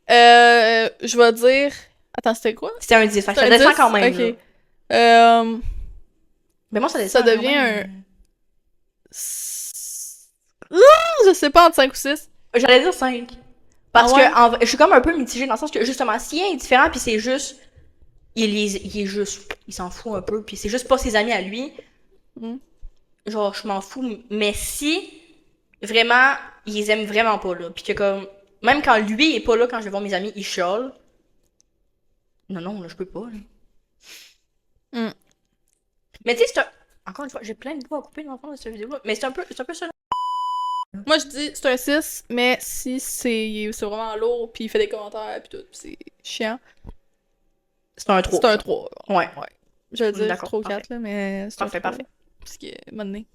Je vais dire... Attends, c'était quoi? C'est un 10, fait que ça C'est un descend 10? quand même. Ok. Là. Mais moi, ça descend. Ça quand devient même. Je sais pas, entre 5 ou 6. J'allais dire 5. Parce Ah ouais? que je suis comme un peu mitigée dans le sens que, justement, s'il est indifférent pis c'est juste... Il est juste... Il s'en fout un peu pis c'est juste pas ses amis à lui. Mm. Genre, je m'en fous. Mais si, vraiment, ils les aiment vraiment pas, là. Pis que comme... Même quand lui est pas là, quand je vais voir mes amis, il chiale. Non, non, là, je peux pas, là. Mm. Mais tu sais, c'est un... Encore une fois, j'ai plein de voix à couper dans le fond de cette vidéo-là. Mais c'est un peu ça. Moi, je dis c'est un 6, mais si c'est vraiment lourd, puis il fait des commentaires, puis tout, pis c'est chiant, C'est un 3. c'est un 3. Ouais. Je vais dire D'accord, 3 ou parfait. 4, là, mais c'est un Parfait, 3. parfait. Parce que, à un moment donné,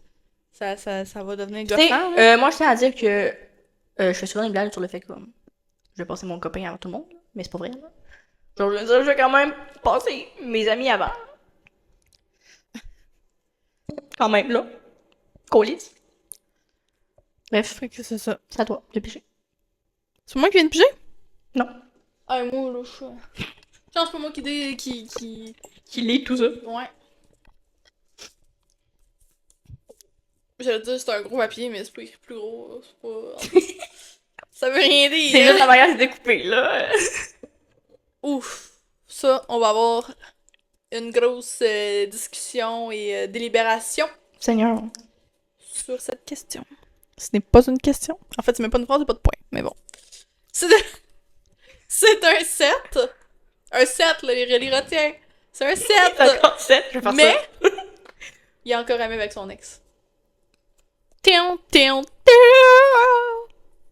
ça va devenir Tu sais, gossant, là. moi, je tiens à dire que je fais souvent des blagues sur le fait que je vais passer mon copain avant tout le monde, mais c'est pas vrai, là. Genre, je veux dire, je vais quand même passer mes amis avant. Quand même, là. Colis. Bref, Fait que c'est ça. c'est à toi de piger. C'est moi qui viens de piger? Non. Ah, moi, là, je suis... Genre, c'est pas moi qui... Qui lit tout ça. Ouais. J'allais dire c'est un gros papier, mais c'est pas écrit plus gros, c'est pas... Ça veut rien dire. C'est juste la manière de découper, là. Ouf. Ça, on va avoir une grosse discussion et délibération Seigneur. sur cette question. Ce n'est pas une question. En fait, c'est même pas une phrase, c'est pas de point. Mais bon. C'est un 7. Un 7, là, il retient. C'est un 7. D'accord, 7, je vais faire Mais, ça. il est encore aimé avec son ex. Tiens.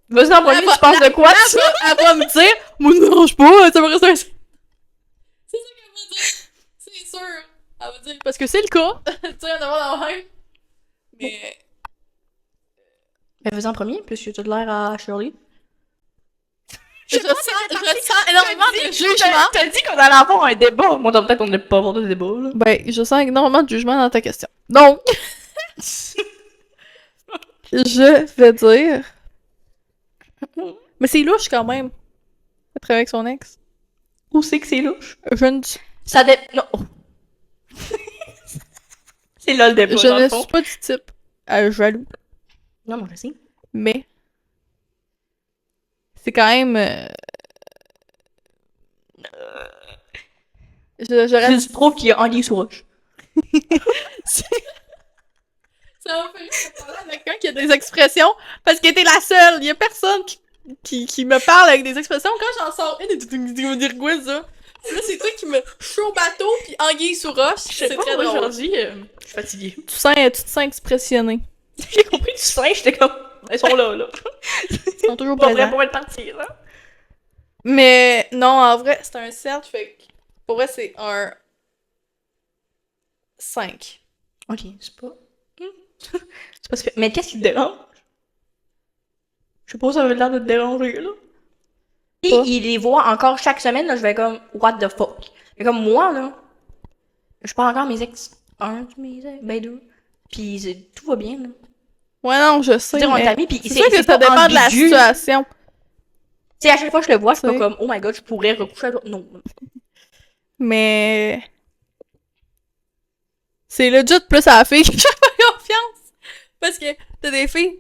Vas-y, en premier, tu penses de quoi? Elle va me dire, moi, ne me dérange pas, ça va rester un 7. C'est ça qu'elle va dire. C'est sûr. Elle va dire, parce que c'est le cas. Tu sais, on a dans le même. Mais... Mais vas-y en premier, puisque tu as de l'air à Shirley. Je ressens énormément de jugement. T'as dit qu'on allait avoir un débat. Moi, peut-être qu'on n'allait pas avoir de débat, là. Ben, je sens énormément de jugement dans ta question. Donc, je vais dire... Mais c'est louche quand même. Elle travaille avec son ex. Où c'est que c'est louche? Je ne, Ça dépend. Non. C'est là le débat, je dans ne le fond. suis pas du type jaloux, Non, moi, je sais. mais c'est quand même... j'aurais... Je trouve qu'il y a anguille sous roche. Ça m'a fait rire de parler avec quelqu'un qui a des expressions, parce que t'es la seule. Il y a personne qui me parle avec des expressions. Quand j'en sors une, tu vas dire quoi, ça? Puis là, c'est toi qui me chaud au bateau, puis anguille sous roche. Je sais C'est pas, très moi, drôle. aujourd'hui, je suis fatiguée. Tu te sens expressionné. J'ai compris du sein, j'étais comme. Elles sont là, là. Ils sont toujours Pas prêts présents. pour être partis, là. Mais non, en vrai, c'est un 7, fait que pour vrai, c'est un 5. Ok, c'est pas. C'est pas ce que. Mais qu'est-ce qui te dérange? Je sais pas si ça avait l'air de te déranger, là. Et Pas. il les voit encore chaque semaine, là, je vais comme, what the fuck? Et comme moi, là, je parle encore à mes ex. Un de mes ex, ben deux. Pis tout va bien, là. Ouais, non, je sais. Dire, on est mais amis, pis c'est sûr que ça dépend de la situation. Tu sais, à chaque fois que je le vois, je suis pas Oui. comme, oh my god, je pourrais recoucher avec toi. Non. Mais. C'est legit plus à la fille que j'ai pas confiance. Parce que t'as des filles.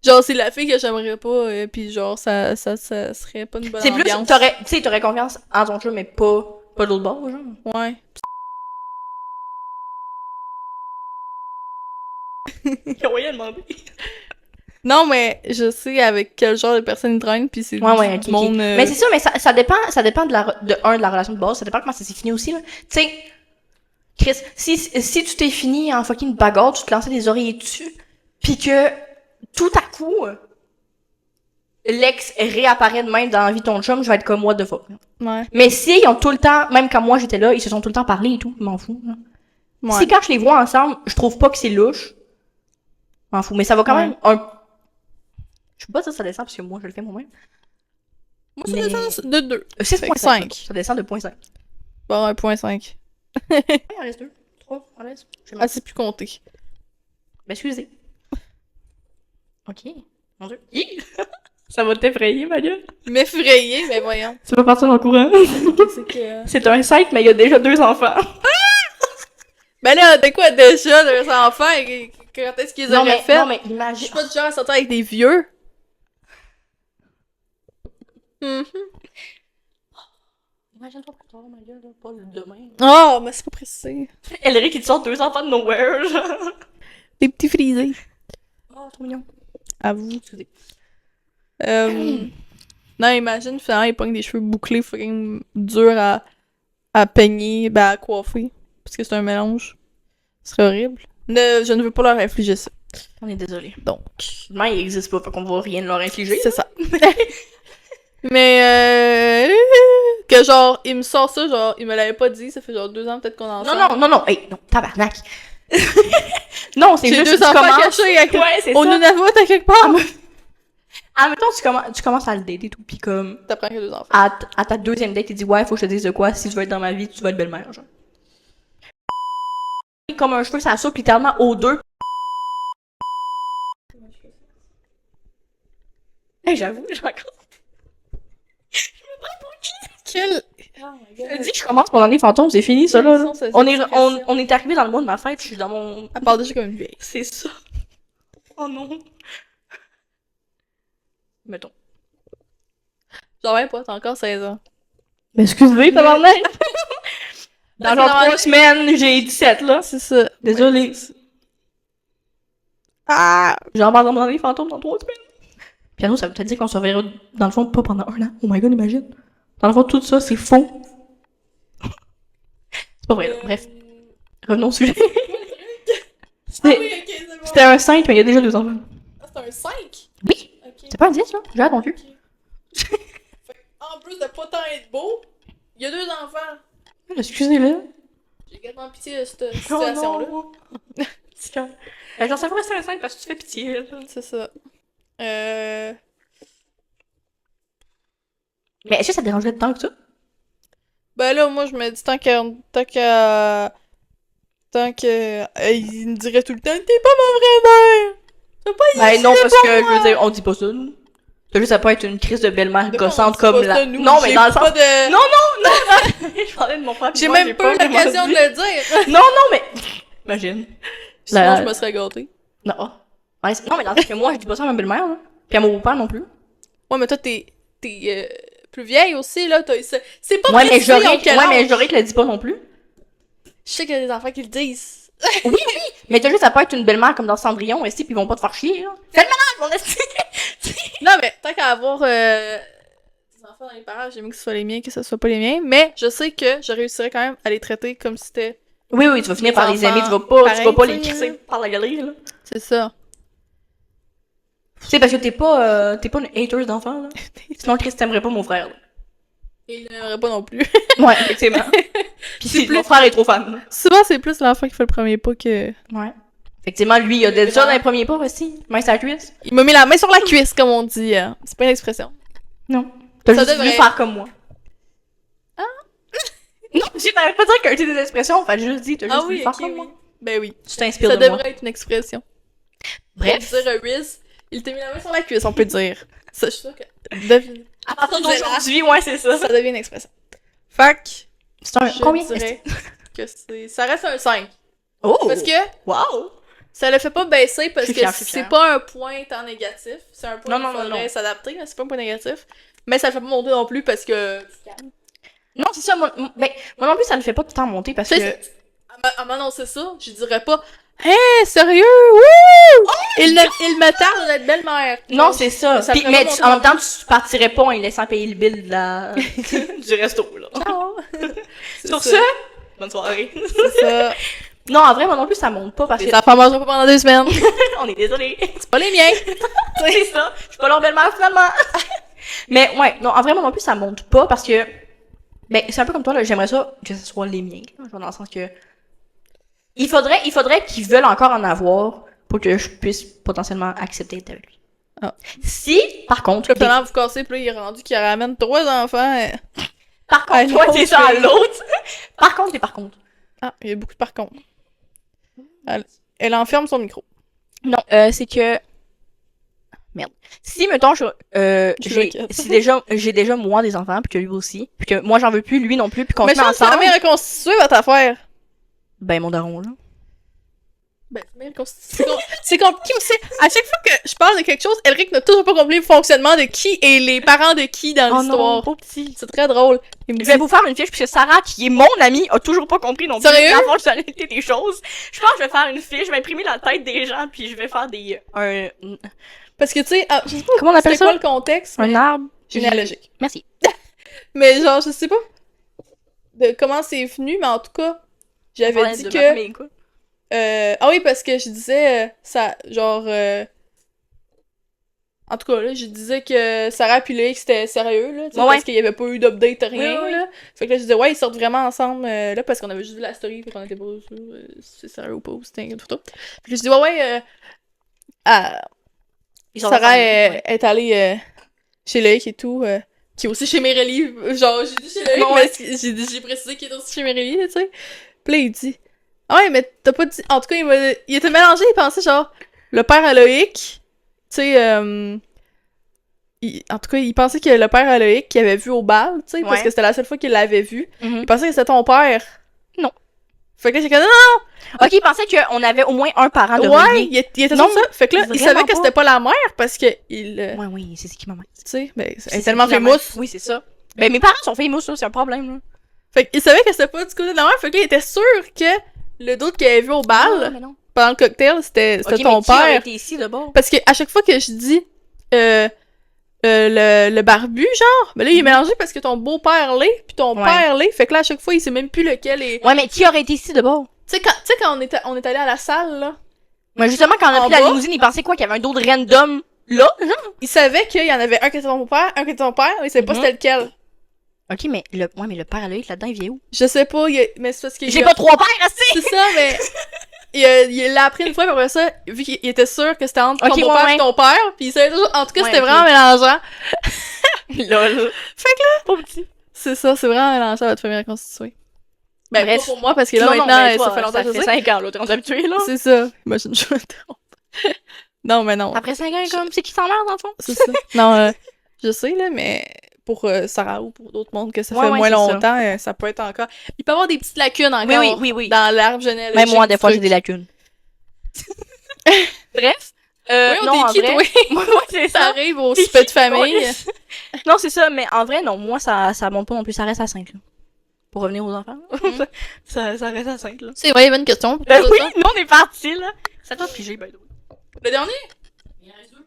Genre, c'est la fille que j'aimerais pas, pis genre, ça serait pas une bonne C'est plus, ambiance. tu sais, t'aurais confiance en ton jeu, mais pas de l'autre bord, genre. Ouais. Y'a rien à demander. Non, mais je sais avec quel genre de personne il traîne, pis c'est Ouais, du ok, monde. ok. Mais c'est ça, mais ça dépend de la relation de base, ça dépend comment ça s'est fini aussi, là. Tu sais, Chris, si tu t'es fini en fucking bagarre, tu te lançais des oreillers dessus, pis que, tout à coup, l'ex réapparaît de même dans la vie de ton chum, je vais être comme, what the fuck. Ouais. Mais si ils ont tout le temps, même quand moi j'étais là, ils se sont tout le temps parlé et tout, je m'en fous, là. Ouais. Si quand je les vois ensemble, je trouve pas que c'est louche, je m'en fous. Mais ça va quand Ouais. même un... Je sais pas si ça descend parce que moi je le fais moi-même. Moi, ça Mais- descend de 2. 6.5. 5. Ça descend de 0.5. Bon, 1.5. Ouais, il en reste 2. 3, on laisse. Ah, c'est plus compté. Ben, excusez. Ok. Mon dieu. Hi! Ça va t'effrayer, ma gueule. M'effrayer, mais voyons. Tu vas partir dans le courant. C'est que. C'est un site, mais il y a déjà 2 enfants. Ben là, t'es quoi déjà, les enfants? Et quand est-ce qu'ils Non, auraient mais, fait? non, mais Je imagine. suis pas du genre à sortir avec des vieux. Mhm. Imagine-toi plus tard, ma gueule, là, pas le demain. Oh, mais c'est pas précis. Ellery qui te sort 2 enfants de nowhere, genre. Des petits frisés. Oh, trop mignon. À vous. Excusez. Non, imagine, finalement, il pogne des cheveux bouclés, fucking durs à peigner, ben à coiffer. Parce que c'est un mélange. Ce serait horrible. Je ne veux pas leur infliger ça. On est désolé. Donc. Demain, il existe pas, fait qu'on va rien leur infliger. C'est ça. Mais que genre, il me sort ça, genre, il me l'avait pas dit, ça fait genre 2 ans peut-être qu'on est ensemble. Non, hey, non, tabarnak. Non, c'est J'ai juste 2 que tu enfants commences... cachés avec Ouais, c'est au ça. Nunavut à quelque part. Ah, mettons, tu commences à le date et tout, pis comme... T'apprends qu'il y a 2 enfants. À ta deuxième date, il dit, ouais, faut que je te dise de quoi, si tu veux être dans ma vie, tu vas être belle-mère, genre. Comme un cheveu, ça saute littéralement aux 2. Hey, j'avoue, j'ai encore... Quel. Je dis que je commence mon année fantôme, c'est fini, ça, là. Quelles sont ces On est expressions? arrivé dans le mois de ma fête, je suis dans mon... Elle parle déjà comme une vieille. C'est ça. Oh non. Mettons. Genre, même pas, t'as encore 16 ans. Mais excusez, tabarnak. Dans Parce que genre normalement- 3 semaines, j'ai 17, là. C'est ça. Désolée. Ah! J'en parle dans mon année fantôme dans 3 semaines. Piano, ça veut peut-être dire qu'on se reverra, dans le fond, pas pendant 1 an. Oh my god, imagine. Dans le fond, tout ça, c'est faux. C'est pas vrai, là. Bref. Revenons au sujet. C'était oui, ok, c'est bon. c'était un 5, mais il y a déjà 2 enfants. Ah, c'est un 5? Oui. Ok. C'est pas un 10, là? J'ai hâte, mon cul. Fait en plus de pas tant être beau, il y a 2 enfants. Excusez-le. J'ai également pitié de cette situation-là. Oh non. Genre, ça va rester un 5 parce que tu fais pitié, là. C'est ça. Mais est-ce que ça te dérangerait de tant que ça? Ben là, moi, je me dis tant que il me dirait tout le temps, t'es pas mon vrai mère! T'as pas Ben non, c'est parce pour que, moi. je veux dire, on dit pas ça, nous. T'as juste à pas être une crise de belle-mère De gossante quoi on comme dit pas la... ça, nous? Non, mais J'ai dans le sens... pas de... Non, je parlais de mon frère. puis J'ai moi, même pas eu vraiment l'occasion de dit. le dire. Non, mais... Imagine. Sinon, La- je me serais gâtée. Non. Ouais, non, mais dans le sens que moi, je dis pas ça à ma belle-mère, là. Puis à mon beau-père non plus. Ouais, mais toi, t'es plus vieille aussi, là. C'est pas Ouais, mais précisé en quel âge. Jorik le dit pas non plus. Je sais qu'il y a des enfants qui le disent. Mais t'as juste à pas être une belle-mère comme dans Cendrillon, esti, pis ils vont pas te faire chier, là. Fais le ménage, mon esti! Non, mais tant qu'à avoir des enfants dans les parages, j'ai mieux que ce soit les miens que ce soit pas les miens. Mais je sais que je réussirais quand même à les traiter comme si c'était... Oui, tu vas finir par les aimer, tu vas pareil, pas les tu sais, crisser là. par la galerie, là. C'est ça. Tu sais, parce que t'es pas une hater d'enfant, là. Sinon, Chris, t'aimerais pas mon frère, là. Il n'aimerait pas non plus. Ouais, effectivement. Pis si mon frère est trop fan, là. Souvent, c'est plus l'enfant qui fait le premier pas que... Ouais. Effectivement, lui, il a déjà dans les premiers pas aussi. Main sur la cuisse. Il m'a mis la main sur la cuisse, comme on dit. C'est pas une expression. Non. T'as Ça juste devrait. voulu faire comme moi. Ah? Non, j'ai pas dire qu'un des expressions, fait juste dit, t'as juste voulu faire comme moi. Ben oui. Tu t'inspires Ça de moi. devrait être une expression. Bref. Pour dire Riz, il t'a mis la main sur la cuisse, on peut dire. Ça, je suis sûre que... Devine. À partir d'aujourd'hui, ouais, c'est ça. Ça devient une expression. Fait que... C'est un... Je Combien? dirais que c'est... Ça reste un 5. Oh! Parce que Wow! ça le fait pas baisser parce Je suis que fière, je suis c'est fière. pas un point tant négatif. C'est un point Non, qu'il non, faudrait non. s'adapter, mais c'est pas un point négatif. Mais ça le fait pas monter non plus parce que... Non, c'est ça, moi non plus, ça ne fait pas tout le temps monter parce Tu que... sais, à m'annoncer ça, je dirais pas « Hey, sérieux? Wouh! Il me tarde d'être belle-mère! » Non, c'est ça. Ça Puis, ferait mais pas monter en non même temps, tu partirais pas en lui laissant payer le bill de la... du resto, là. Ciao! Sur ce, bonne soirée. C'est ça. Non, en vrai, moi non plus, ça monte pas parce que... Les enfants mangeront pas pendant 2 semaines. On est désolé. C'est pas les miens. C'est ça. Je suis pas leur belle-mère, finalement. Mais, ouais, non, en vrai, moi non plus, ça monte pas parce que... Ben, c'est un peu comme toi, là, j'aimerais ça que ce soit les miens, là, dans le sens que... Il faudrait qu'ils veulent encore en avoir pour que je puisse potentiellement accepter d'être avec lui. Ah. Si, par contre... Le talent vous casser, puis là, il est rendu qu'il ramène 3 enfants. Par Ah, contre, toi, non, t'es ça à c'est- l'autre. Par contre. Ah, il y a beaucoup de par contre. Elle enferme son micro. Non, c'est que... Merde. Si, mettons, j'ai déjà moi des enfants, puis que lui aussi, puis que moi j'en veux plus, lui non plus, puis qu'on Mais se met je pense que c'est ensemble, bien reconstitué votre affaire. ben mon daron, là. Ben, c'est bien reconstitué. C'est compliqué aussi. À chaque fois que je parle de quelque chose, Elric n'a toujours pas compris le fonctionnement de qui et les parents de qui dans l'histoire. pauvre petit. C'est très drôle. Il me Je dit... vais vous faire une fiche, puisque Sarah, qui est mon amie, a toujours pas compris non plus Sérieux? la fonctionnalité des choses. Je pense que je vais faire une fiche, je vais imprimer la tête des gens, puis je vais faire des... Parce que, tu sais, je sais pas Comment on appelle c'était quoi ça? le contexte, Un mais... arbre. Généalogique. Merci. Mais genre, je sais pas de comment c'est venu, mais en tout cas, j'avais dit que... Ah oui, parce que je disais, ça, genre... En tout cas, là, je disais que Sarah puis Loïc, c'était sérieux, là, tu sais, Ouais. parce qu'il y avait pas eu d'update, rien, Oui. là. Fait que là, je disais, ouais, ils sortent vraiment ensemble, là, parce qu'on avait juste vu la story, fait qu'on était pas sûr si c'est sérieux ou pas, ou c'était une photo. Puis là, je dis, ouais, Sarah est allée chez Loïc et tout, qui est aussi chez Mérélie, genre, j'ai dit chez Loïc, Ouais. mais j'ai précisé qu'il était aussi chez Mérélie, tu sais. Puis là, il dit, ah ouais, mais t'as pas dit, en tout cas, il était mélangé, il pensait, genre, le père à Loïc, tu sais, en tout cas, il pensait que le père à Loïc qu'il avait vu au bal, tu sais, parce Ouais. que c'était la seule fois qu'il l'avait vu, Mhm. il pensait que c'était ton père. Non. Fait que là, j'ai dit, non, Ok, il pensait qu'on avait au moins un parent de ouais, relié. il était Non, sur ça. Fait que là, il vraiment savait que pas. c'était pas la mère, parce que il, Ouais, oui, c'est qui ma mère. tu sais, ben, elle C'est est tellement qui la mère. famous. Oui, c'est ça. Ben, mes parents sont famous, ça, c'est un problème, là. Fait qu'il savait que c'était pas du côté de la mère, fait que là, il était sûr que le doute qu'il avait vu au bal, Non, mais non. pendant le cocktail, c'était Ok, ton mais qui aurait père. été ici, d'abord? Parce que à chaque fois que je dis le barbu, genre, ben là, il est mélangé parce que ton beau-père l'est, puis ton Ouais. père l'est, fait que là, à chaque fois, il sait même plus lequel est... Ouais, mais qui aurait été ici, d'abord? Tu sais, quand on est allé à la salle, là, Mais justement, quand on a En pris la bas? limousine, il pensait quoi? Qu'il y avait un d'autre random là? Genre? il savait qu'il y en avait un qui était ton père, un qui était ton père, mais il savait pas Mhm. c'était lequel. Ok, mais le père à Loïc, là-dedans, il vient où? Je sais pas, mais c'est parce qu'il J'ai pas 3 pères, assez! C'est ça, mais... il l'a appris une fois, puis après ça, vu qu'il était sûr que c'était entre Ok, ton beau-père ouais, et ton père, puis il savait toujours... En tout cas, Ouais, c'était ok. vraiment mélangeant. Lol. Fait que là... Pas petit. C'est ça, c'est vraiment mélangeant, votre famille reconstituée. Ben, Bref. pas pour moi, parce que là, Non, non, maintenant, mais toi, ça fait longtemps que ça je fait sais. 5 ans, là, t'es rendu habitué, là. C'est ça. Imagine, je m'interromps. Non, mais non. Après 5 ans, comme, c'est qui s'emmerde, dans le fond? C'est ça. Non, je sais, là, mais pour Sarah ou pour d'autres mondes que ça Ouais, fait ouais, moins c'est ça. longtemps, ça peut être encore... Il peut y avoir des petites lacunes encore Oui. dans l'arbre généalogique. Même moi, des du fois, j'ai truc. des lacunes. Bref. Oui, on non, en t'es qui, vrai... toi? ouais, c'est Ça ça. arrive au souper de famille. Non, c'est ça, mais en vrai, non, moi, ça monte pas non plus, ça reste à 5, là. Pour revenir aux enfants. ça reste à 5, là. C'est vrai, il y avait une question. Ben oui, nous, on est partis, là. Ça t'a figé, by the way. Le dernier? Il y en reste deux.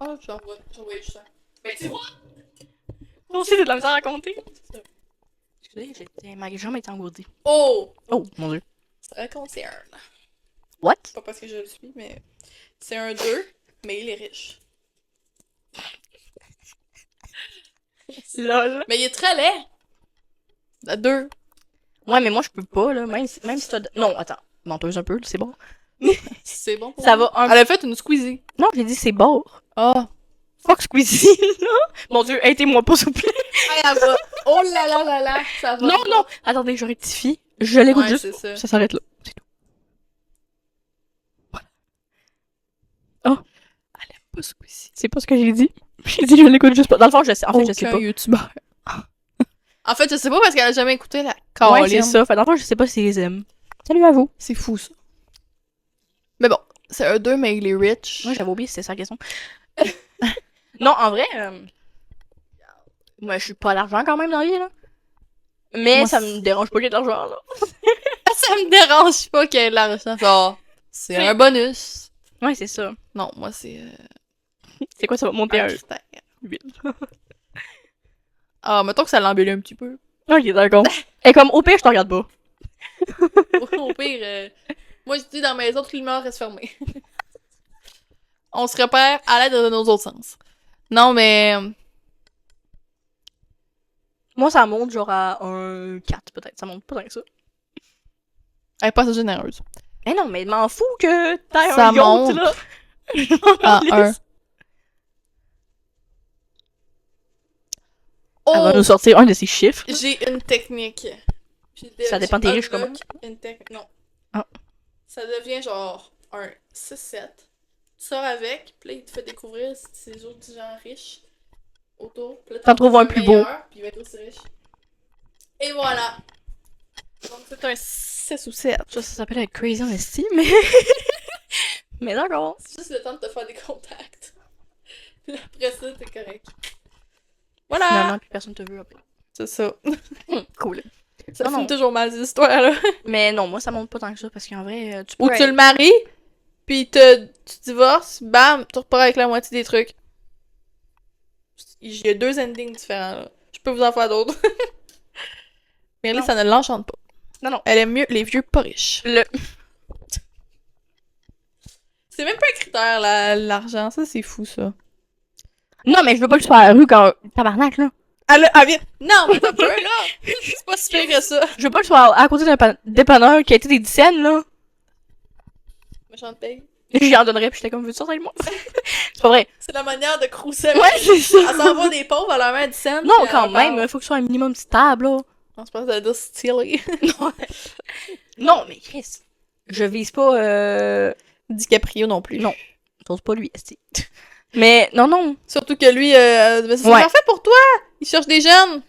Ah, j'en vois juste ça. Ben, tu vois! Moi aussi, c'est de la misère à compter. Excusez, ma jambe est engourdie. Oh! Oh, mon dieu. Ça concerne. What? Pas parce que je le suis, mais c'est un 2, mais il est riche. Lol. Mais il est très laid. À 2. Ouais, mais moi, je peux pas, là. Même si t'as... Non, attends. Menteuse un peu, c'est bon. C'est bon pour Ça moi. va un Elle a fait une squeezie. Non, j'ai dit c'est bon. Ah. Fuck Squeezie, là. Mon dieu, aidez-moi pas, s'il vous plaît. Elle va. Oh là là là là, ça va. Non. Attendez, je rectifie. Je l'écoute Ouais, juste. c'est ça. Ça s'arrête là. C'est tout. Voilà. Oh. Elle aime pas squeezie. C'est pas ce que j'ai dit. J'ai dit je l'écoute juste pas. Dans le fond, je sais. En fait, je sais Aucun pas. youtubeur. En fait, je sais pas parce qu'elle a jamais écouté la Ouais, Caroline. c'est ça. Fait, dans le fond, je sais pas s'ils les aiment. Salut à vous. C'est fou, ça. Mais bon, c'est un 2, mais il est rich. Moi, j'avais oublié, c'était ça la question. Non, en vrai, moi, je suis pas à l'argent quand même dans la vie, là. Mais Moi, ça me dérange pas qu'il y ait de l'argent, là. Ça me dérange pas qu'il y ait de l'argent. Genre, c'est un bonus. Ouais, c'est ça. Non, moi, c'est C'est quoi, ça va monter un un critère. 8. Ah, mettons que ça l'embellit un petit peu. Ok, d'accord. Et comme, au pire, je te regarde pas. Au pire, moi, je dis dans ma maison, toute lumière reste fermée. On se repère à l'aide de nos autres sens. Non, mais... Moi, ça monte genre à un 4, peut-être. Ça monte pas tant que ça. Elle est pas assez généreuse. Mais non, mais m'en fous que t'aies Ça un yacht, monte là. à 1. Elle va Oh! nous sortir un de ces chiffres. J'ai une technique. Ça dépend des riches, comment? Non. Ah. Ça devient genre un 6-7. Tu sors avec, puis là, il te fait découvrir ces autres gens riches autour. Puis là, T'en trouves un plus beau. meilleur, puis il va être aussi riche. Et voilà! Donc, c'est un 6 ou 7. Ça s'appelle être crazy en estime, mais... mais d'accord. C'est juste le temps de te faire des contacts. Puis après ça, t'es correct. Voilà! Finalement, plus personne te veut après. C'est ça. Cool. Ça Non, finit non. toujours mal, ces histoires-là. Mais non, moi, ça monte pas tant que ça, parce qu'en vrai, tu Ou peux... tu le maries, puis tu divorces, bam, tu repars avec la moitié des trucs. Il y a 2 endings différents, là. Je peux vous en faire d'autres. Mais là, Non. ça ne l'enchante pas. Non. Elle aime mieux les vieux pas riches. C'est même pas un critère, l'argent. Ça, c'est fou, ça. Non, mais je veux pas que tu sois à la rue quand... Tabarnak, là. Elle vient... Non, mais t'as peur, là! C'est pas si pire que ça. Je veux pas que tu sois à côté d'un dépanneur qui a été des 10 cents, là. Méchante paye. J'y en donnerais, puis j'étais comme, veux-tu sortir avec moi? C'est pas vrai. C'est la manière de crousser. Ouais, c'est ça. Elle s'en va des pauvres, elle leur met un 10 cents. Non, puis quand elle part. même, faut que ce soit un minimum stable, là. On se pense à dire stylé. Non, mais Chris, je vise pas, DiCaprio non plus. Non. J'ose pas lui, esti. Mais, non. Surtout que lui, ben, c'est Ouais. parfait pour toi! Il cherche des jeunes!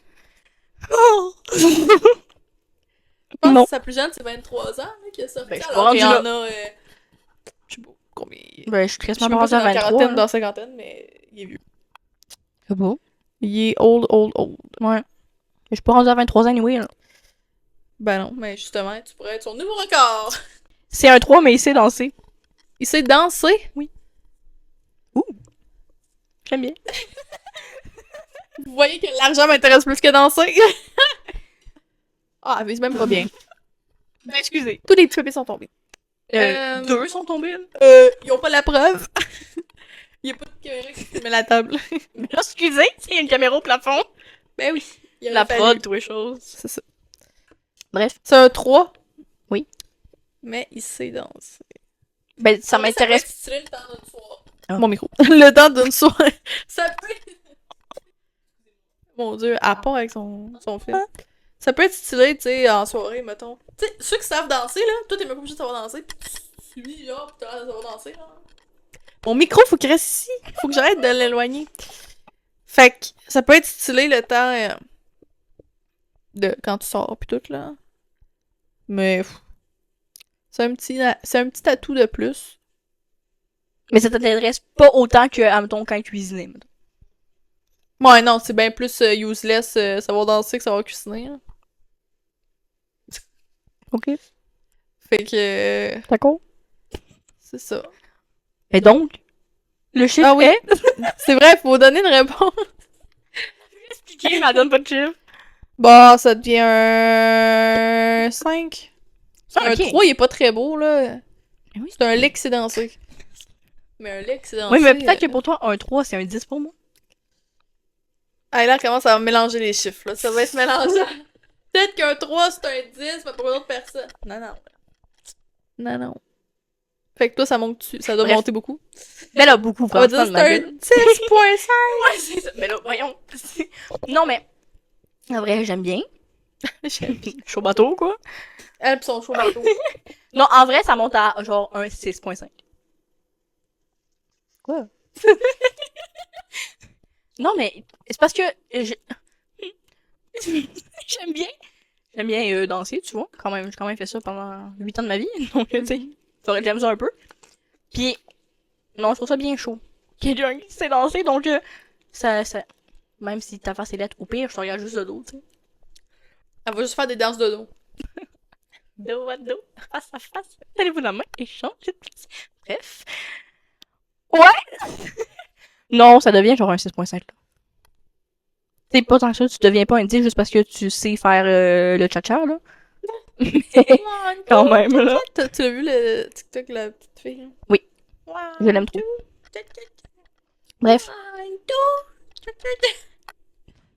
Je pense Non. que sa plus jeune, c'est 23 ans, là, qui a sorti. Ben, je suis pas alors qu'il y rendue en a... je sais pas combien... Ben, je suis Je sais quasiment même pas pas si rendue dans à la 23. quarantaine, là. dans la cinquantaine, mais il est vieux. C'est beau. Il est old. Ouais. Je suis pas rendue à 23 ans, anyway, là. Ben non, mais justement, tu pourrais être son nouveau record! C'est un 3, mais il sait danser. Il sait danser? J'aime bien. Vous voyez que l'argent m'intéresse plus que danser? Ah, elle vise même pas bien. Ben, excusez. Tous les petits papiers sont tombés. 2 sont tombés, là. Ils ont pas la preuve. Il y a pas de caméra qui filme la table. Mais là, excusez, il y a une caméra au plafond. Ben oui. Il La aurait prod, fallu. toutes les choses. C'est ça. Bref. C'est un 3. Oui. Mais il sait danser. Ben, ça m'intéresse. Ça peut être stylé le temps d'une soirée. Ah. Mon micro. Le temps d'une soirée. Ça peut être... Mon dieu, à part avec son film. Ça peut être stylé, tu sais, en soirée, mettons. Tu sais, ceux qui savent danser, là, toi, t'es même pas obligé de savoir danser. Pis tu suis, genre, pis t'as l'air de savoir danser, là. Mon micro, faut qu'il reste ici. Faut que j'arrête de l'éloigner. Fait que ça peut être stylé le temps de quand tu sors pis tout, là. Mais c'est un petit atout de plus. Mais ça t'intéresse pas autant que, mettons, quand cuisiner, mettons. Ouais, non, c'est bien plus useless savoir danser que savoir cuisiner. Là. Ok. Fait que D'accord. c'est ça. Et donc, le chiffre Ah oui. est... C'est vrai, faut donner une réponse. Expliquer, mais elle donne pas de chiffre. Bah, ça devient un 5. Ah, Un ok. 3, il est pas très beau, là. Oui. C'est un lick, c'est dansé. Mais un lick, c'est dansé. Oui, mais peut-être que pour toi, un 3, c'est un 10 pour moi. Ah, là, on commence à mélanger les chiffres, là. Ça va se mélanger. Peut-être qu'un 3, c'est un 10, mais pour une autre personne. Non, non. Non, non. Fait que toi, ça doit Bref. monter beaucoup. Mais là, beaucoup, On va dire franchement, que de c'est ma un gueule. 6.5. Ouais, c'est ça. Mais là, voyons. Non, mais... En vrai, j'aime bien. Chaud bateau, quoi. Elle pis son chaud bateau. Non, en vrai, ça monte à genre un 6.5. Quoi? Non, mais c'est parce que j'aime bien. J'aime bien danser, tu vois. Quand même, j'ai quand même fait ça pendant 8 ans de ma vie. Donc, tu sais, faudrait que j'aime ça un peu. Puis, non, je trouve ça bien chaud. Quelqu'un qui sait danser, donc ça... Même si ta face est lettre, au pire, je te regarde juste de dos, tu sais. Elle va juste faire des danses de dos. Dos à dos, face à face, tenez-vous la main et changez de place. Bref. Ouais! Non, ça devient genre un 6.5, là. C'est pas tant que ça, tu deviens pas un 10 juste parce que tu sais faire le cha-cha, là. Mais quand même, là. Tu l'as vu le TikTok de la petite fille? Hein? Oui. Je l'aime trop. Bref.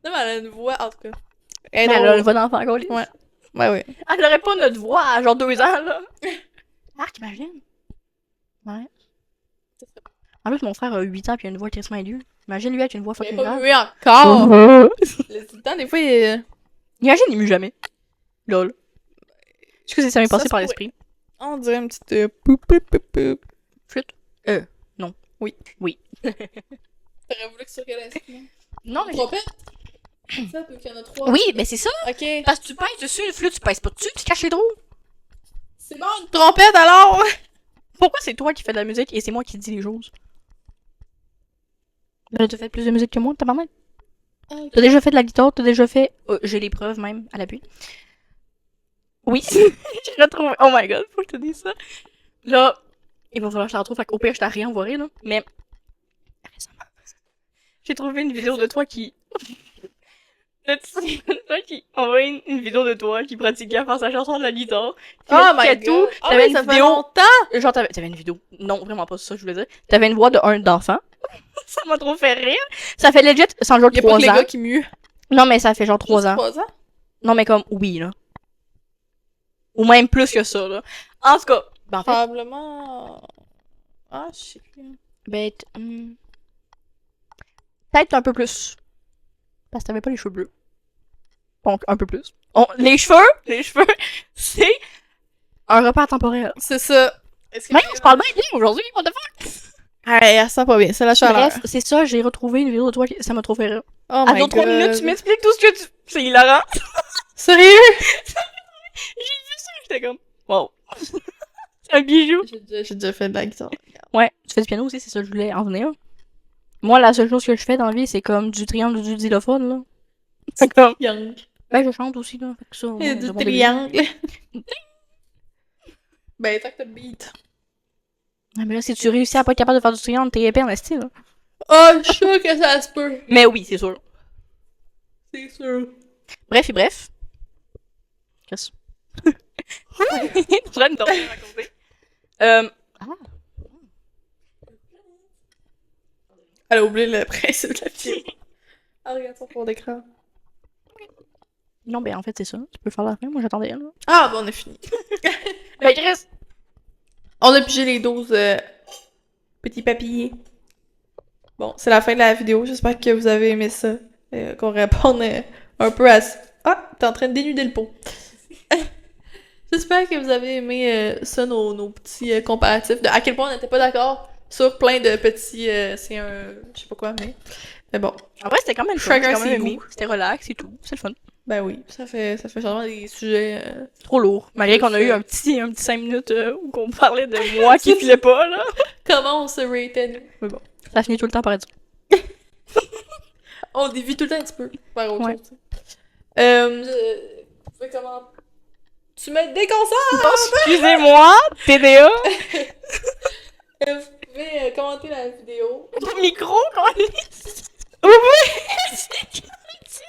Non, mais elle a une voix, en tout cas. Elle a une voix d'enfant, quoi. Ouais. Ouais, ouais. Elle aurait pas notre voix à genre 2 ans, là. Ah, t'imagines? Ouais. En plus, mon frère a 8 ans puis il a une voix crissement aiguë. Imagine lui avec une voix Mais fucking pas grave. muet encore! Le temps, des fois, il... Imagine, il mue jamais. Lol. Est-ce que ça m'est Ça passé se par pourrait. l'esprit? On dirait une petite... poup, poup, poup, poup. Flûte? Non. Oui. Oui. T'aurais voulu que sur quel instrument? Non, mais... Trompette? Ça, puis qu'il y en a 3. Oui, mais c'est ça. Ok. Parce que tu pèses dessus, une flûte, tu pèses pas dessus, tu caches les trous. C'est bon, une trompette, alors! Pourquoi c'est toi qui fais de la musique et c'est moi qui dis les choses? Ben, t'as fait plus de musique que moi, tabarnak. Ok. T'as déjà fait de la guitare, t'as déjà fait... j'ai les preuves même, à l'appui. Oui, j'ai retrouvé... Oh my god, faut que je te dise ça. Là, il va falloir que je la retrouve, fait qu'au pire, je t'ai réenvoyé, là. Mais... récemment, j'ai trouvé une vidéo de toi qui... toi qui envoyé une vidéo de toi qui pratiquait à faire sa chanson de la guitare. Oh my god! Tout. Ah T'avais oui, une ça fait vidéo... longtemps! Genre, t'avais une vidéo. Non, vraiment pas ça, je voulais dire. T'avais une voix d'enfant. Ça m'a trop fait rire. Ça fait legit, sans genre Y'a pas 3 que les ans. gars qui muent. Non, mais ça fait genre 3 ans. 3 ans? Non, mais comme, oui, là. Ou même plus que ça, là. En tout cas, ben, en fait, Probablement... Ah, je sais plus. ben, peut-être un peu plus. Parce que t'avais pas les cheveux bleus. Donc, un peu plus. Les cheveux, c'est un repas temporel. C'est ça. Est-ce que Mais je parle bien aujourd'hui, what the fuck? Hey, elle sent pas bien, c'est la chaleur. Bref, c'est ça, j'ai retrouvé une vidéo de toi qui... Ça m'a trop fait rire. Oh À my nos 3 god. minutes, tu m'expliques tout ce que tu... C'est hilarant. Sérieux? J'ai vu ça, j'étais comme... Wow. C'est un bijou. J'ai déjà fait de la guitare. Ouais, tu fais du piano aussi, c'est ça que je voulais en venir. Moi, la seule chose que je fais dans la vie, c'est comme du triangle du xylophone, là. C'est comme... Triangle. Ben, je chante aussi, là. Fait que ça, Et ouais, du c'est mon triangle. Ben, tant que t'as le beat. Ah, mais là, si tu réussis à pas être capable de faire du triangle, t'es épais en esti, là. Oh, je suis sûre que ça se peut. Mais oui, c'est sûr. C'est sûr. Bref et bref. Qu'est-ce que c'est? Je train de dormir à côté. Elle a oublié le principe de la vidéo. Ah, regarde son fond d'écran. Non, ben, en fait, c'est ça. Tu peux faire la fin. Moi, j'attendais, là. Ah, bon, on a fini. Ben, Chris! On a pigé les 12 petits papillers. Bon, c'est la fin de la vidéo. J'espère que vous avez aimé ça. Qu'on réponde un peu à... Ah, t'es en train de dénuder le pot. J'espère que vous avez aimé ça, nos petits comparatifs. De à quel point on n'était pas d'accord sur plein de petits... c'est un... je sais pas quoi, mais bon. En vrai, c'était quand même fun. Chacun C'était quand ses même aimé. goûts. C'était relax et tout. C'est le fun. Ben oui, ça fait changement des sujets... Trop lourd. Malgré qu'on a eu un petit 5 minutes où on parlait de moi qui filait pas, là. Comment on se ratait, nous? Mais bon. Ça finit tout le temps par être On dévie tout le temps un petit peu vers autre Ouais. chose. Tu fais comment? Tu me déconcentres! Excusez-moi, TDA. Vous pouvez commenter la vidéo. Ton micro, quand oui, c'est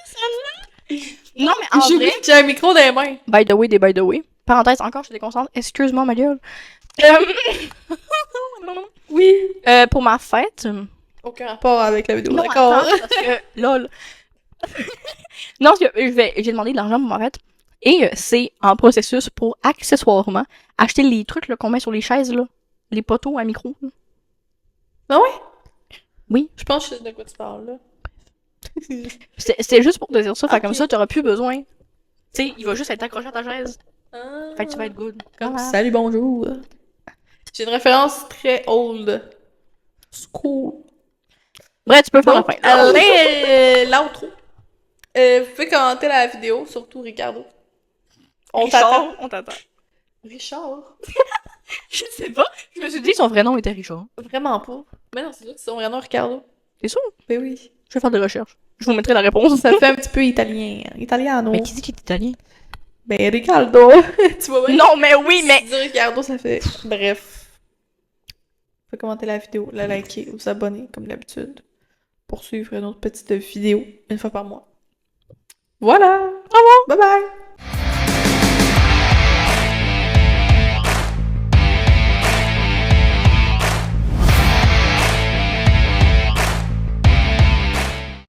celle-là. Non, mais en J'ai vrai... oublié que j'ai un micro dans les mains. By the way. Parenthèse, encore, je te déconcentre. Excuse-moi, ma gueule. Oui. Pour ma fête... Aucun rapport avec la vidéo, Non, d'accord. attends, parce que... Lol. Non, parce que j'ai demandé de l'argent pour ma fête. Et c'est en processus pour, accessoirement, acheter les trucs là, qu'on met sur les chaises, là. Les poteaux à micro. Là. Ah ouais? Oui. Je pense que je sais de quoi tu parles, là. C'était juste pour te dire ça. Fait Ok. comme ça, t'auras plus besoin. Tu sais, il va juste être accroché à ta chaise. Ah. Fait que tu vas être good. Comme Voilà. salut, bonjour. J'ai une référence très old school. Bref, tu peux faire Donc, la fin. allez, l'outro. Vous pouvez commenter la vidéo, surtout Ricardo. On t'attend. On t'attend. Richard? Je sais pas. Je me suis dit que son vrai nom était Richard. Vraiment pas. Mais non, c'est sûr que c'est son vrai nom, Ricardo. C'est sûr? Ben oui. Je vais faire des recherches. Je vous mettrai la réponse. Ça fait un petit peu italien. Italiano. Mais qui dit qu'il est italien? Ben, Ricardo. Tu vois bien? Non, mais oui, mais... Si tu dis Ricardo, ça fait... Bref. Vous pouvez commenter la vidéo, la liker, vous abonner, comme d'habitude. Pour suivre une autre petite vidéo, une fois par mois. Voilà! Au revoir! Bye bye!